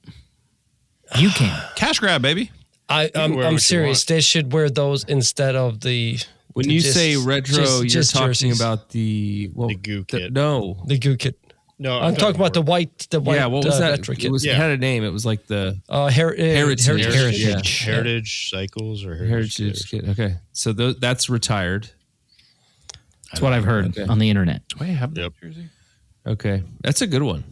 You can. Cash grab, baby. I'm serious. They should wear those instead of the. When you say retro, you're talking jerseys. about the goo kit. No, the goo kit. No, I'm talking about the white. Yeah, what was that? retro kit. It had a name. It was like the Heritage. Heritage Cycles or Heritage kit. Okay, so that's retired. That's what I've heard on the internet. Do I have that jersey? Okay, that's a good one.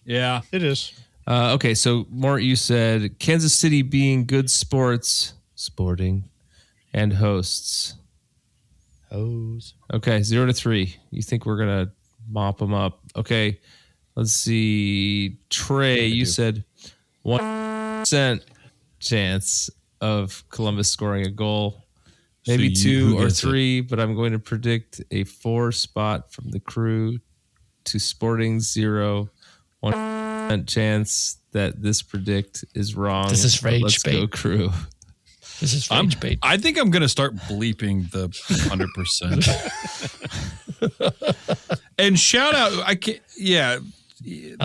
Yeah, it is. Okay, so Mort, you said Kansas City being good sporting, and hosts. Okay, 0-3. You think we're gonna mop them up? Okay, let's see. Trey, you said 1% chance of Columbus scoring a goal, maybe So 2 who or gets it? 3, but I'm going to predict a 4 spot from the Crew to Sporting 0. 1% chance that this predict is wrong. This is but rage let's bait. go Crew. This is rage bait. I think I'm going to start bleeping the 100%. And shout out, I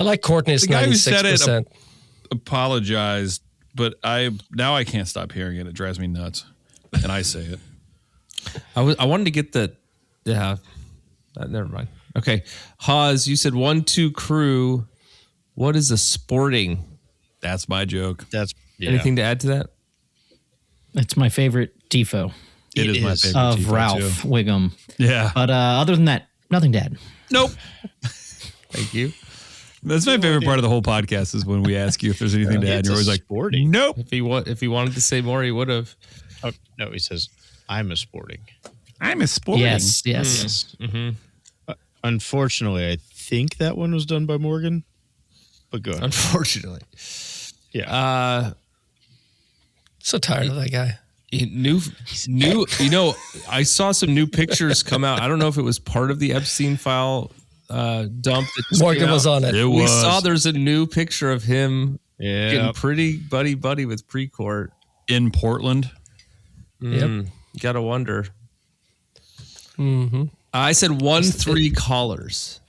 like Courtney's the guy who said 96%. it apologized, but I can't stop hearing it. It drives me nuts, and I say it. I wanted to get never mind. Okay, Haas, you said 1-2 Crew. What is a Sporting? That's my joke. That's anything to add to that? It's my favorite tifo. It is my favorite of tifo, Ralph too. Wiggum. Yeah. But other than that, nothing to add. Nope. Thank you. That's my favorite part of the whole podcast is when we ask you if there's anything to add. And you're always like, Sporting. nope. If he wanted to say more, he would have. Oh, no, he says, I'm a Sporting. I'm a Sporting. Yes. Mm-hmm. Unfortunately, I think that one was done by Morgan. But go ahead. Unfortunately. Yeah. So tired of that guy. New. I saw some new pictures come out. I don't know if it was part of the Epstein file dump. That just Morgan came was out. on it. We saw there's a new picture of him Yeah. getting pretty buddy with Precourt In Portland. Yep. Gotta wonder. Mm-hmm. I said 1-3 callers.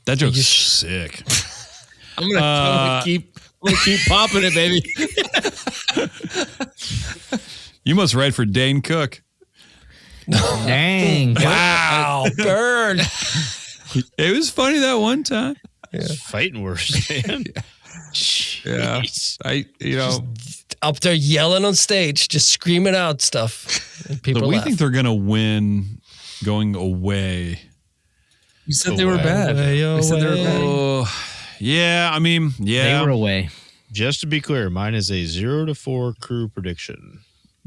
That joke's sick. I'm gonna keep popping it, baby. You must write for Dane Cook. Dang. Wow. Burn. It was funny that one time. It's fighting worse, man. Yeah. Up there yelling on stage, just screaming out stuff. And people But we laugh. think they're going to win going away. You said they were bad. Away, We said they were bad. Oh, yeah. I mean, yeah. They were away. Just to be clear, mine is a 0-4 Crew prediction.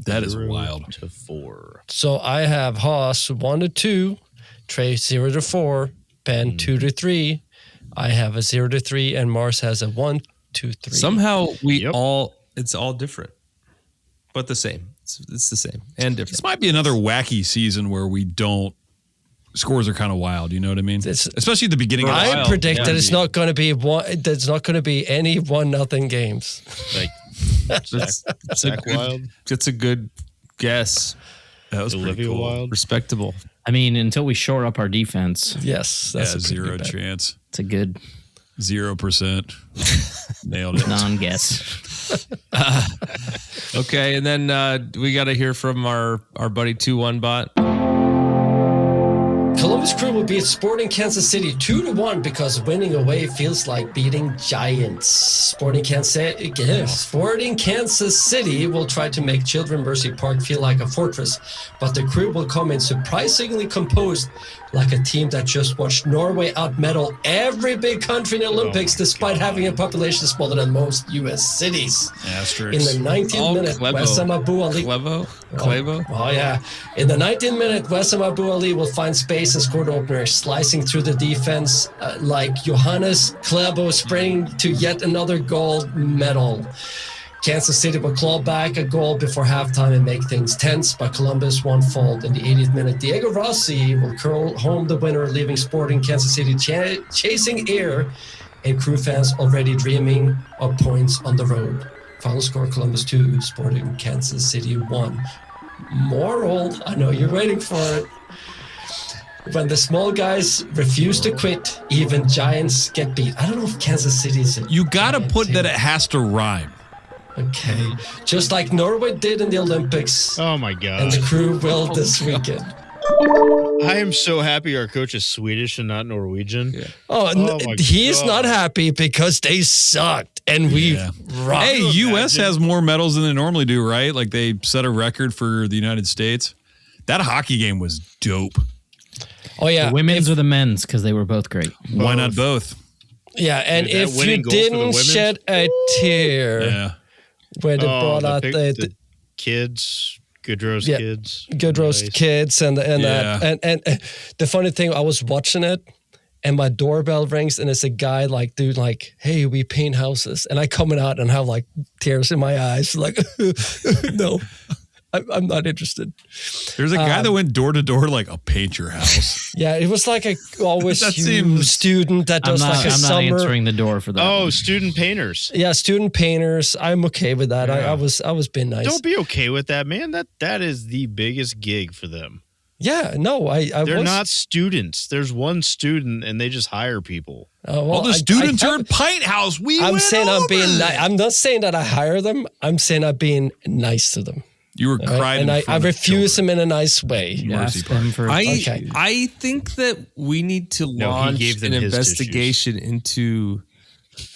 That is wild. 0-4. So I have Haas 1-2, Trey 0-4, Ben 2-3. I have a 0-3, and Mars has a 1-2-3. Somehow it's all different, but the same. It's the same and different. This might be another wacky season where we don't. Scores are kind of wild. You know what I mean? Especially at the beginning. I predict that it's not going to be there's not going to be any 1-0 games. Like Zach Wild. It's a good guess. That was Olivia pretty cool. Wild. Respectable. I mean, until we shore up our defense, Yes, that's a pretty zero good bet. chance. it's a good 0%. Nailed it. non-guess. Okay, and then we got to hear from our buddy 2-1 bot. Columbus Crew will beat Sporting Kansas City 2-1 because winning away feels like beating giants. Sporting Kansas City will try to make Children Mercy Park feel like a fortress, but the Crew will come in surprisingly composed, like a team that just watched Norway out-medal every big country in the Olympics despite having a population smaller than most U.S. cities. Asterisks. In the 19th minute, Wessam Abu Ali. Clevo? Oh, yeah. In the 19th minute, Wessam Abu Ali will find space and score the opener, slicing through the defense like Johannes Clevo sprinting to yet another gold medal. Kansas City would claw back a goal before halftime and make things tense, but Columbus won fold in the 80th minute. Diego Rossi will curl home the winner, leaving Sporting Kansas City chasing air and Crew fans already dreaming of points on the road. Final score, Columbus 2, Sporting Kansas City 1. Moral, I know you're waiting for it. When the small guys refuse to quit, even giants get beat. I don't know if Kansas City is You got to put that it has to rhyme. Okay. Just like Norway did in the Olympics. Oh, my God. And the Crew will this weekend. I am so happy our coach is Swedish and not Norwegian. Yeah. He's not happy because they sucked and we rocked. Hey, U.S. has more medals than they normally do, right? Like they set a record for the United States. That hockey game was dope. Oh, yeah. The women's or the men's, because they were both great. Why not both? Yeah, and if you didn't shed a tear when they brought out the kids, Goodrow's kids. Goodrow's kids and that. And the funny thing, I was watching it and my doorbell rings and it's a guy like, dude, like, hey, we paint houses. And I coming out and have like tears in my eyes. Like, no. I'm not interested. There's a guy that went door to door like, I'll paint your house. Yeah, it was like a always student that does like a summer. I'm not answering the door for that. Oh, student painters. Yeah, student painters. I'm okay with that. Yeah. I was being nice. Don't be okay with that, man. That is the biggest gig for them. Yeah, no, they're not students. There's one student and they just hire people. Well, the students are in Pint House. I'm saying I'm being nice. I'm not saying that I hire them. I'm saying I'm being nice to them. You were crying, and I refuse him in a nice way. I think that we need to launch an investigation into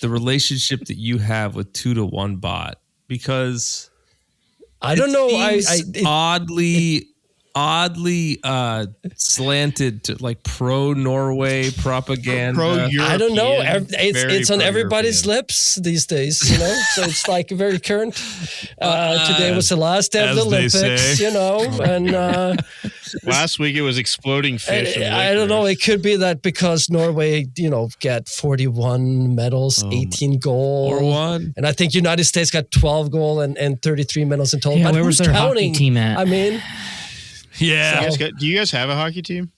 the relationship that you have with 2-to-1 bot, because I don't know. It oddly slanted to like pro Norway propaganda. I don't know. It's on everybody's lips these days, you know. So it's like very current. Today was the last day of the Olympics, you know, and last week it was exploding fish. I don't know. It could be that because Norway, you know, got 41 medals, 18 gold, or one, and I think United States got 12 gold and 33 medals in total. Yeah, but where was their hockey team at? I mean. Yeah. Do you guys have a hockey team?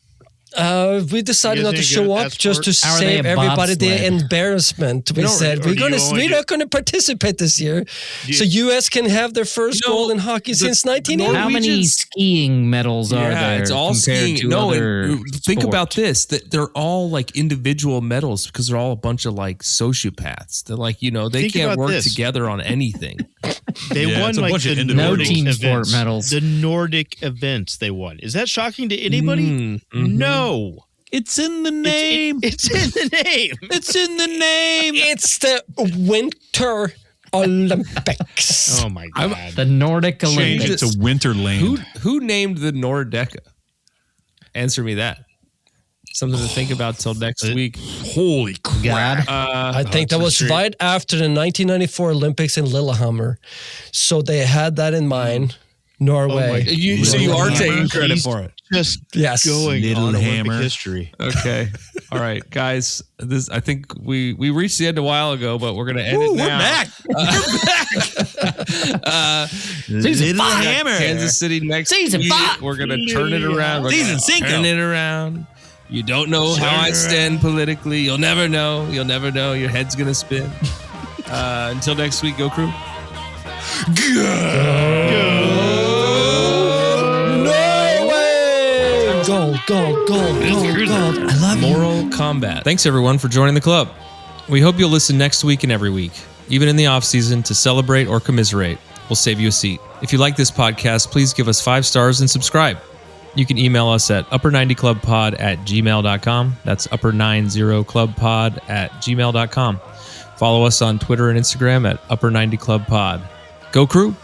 We decided not to show up just to save everybody the embarrassment. We said we're not going to participate this year, so U.S. can have their first gold in hockey since 1980. How many skiing medals are there? It's all skiing. Think about this: that they're all like individual medals because they're all a bunch of like sociopaths. They're like, you know, they can't work together on anything. They won like the no team sport medals. The Nordic events they won. Is that shocking to anybody? No. It's in the name. It's in the name. It's in the name. It's the Winter Olympics. Oh my God. The Nordic Olympics. It's a winter lane. Who named the Nordeca? Answer me that. Something to think about till next week. Holy crap. I think that was right after the 1994 Olympics in Lillehammer. So they had that in mind. Norway. So you are taking credit for it. Just going on Olympic history. Okay. All right, guys. I think we reached the end a while ago, but we're gonna end it now. We're back. Little Hammer. Kansas City next season week. 5. We're gonna turn it around. Turn it around. You don't know how I stand politically. You'll never know. You'll never know. Your head's gonna spin. Until next week, go Crew. Gold. I love Moral Combat. Thanks everyone for joining the club. We hope you'll listen next week and every week, even in the off season, to celebrate or commiserate. We'll save you a seat. If you like this podcast, please give us 5 stars and subscribe. You can email us at upper90clubpod@gmail.com. That's upper90clubpod@gmail.com. Follow us on Twitter and Instagram at upper90clubpod. Go Crew!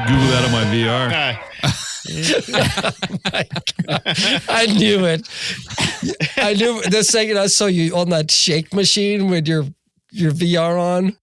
Google that on my VR. I knew it. I knew the second I saw you on that shake machine with your VR on.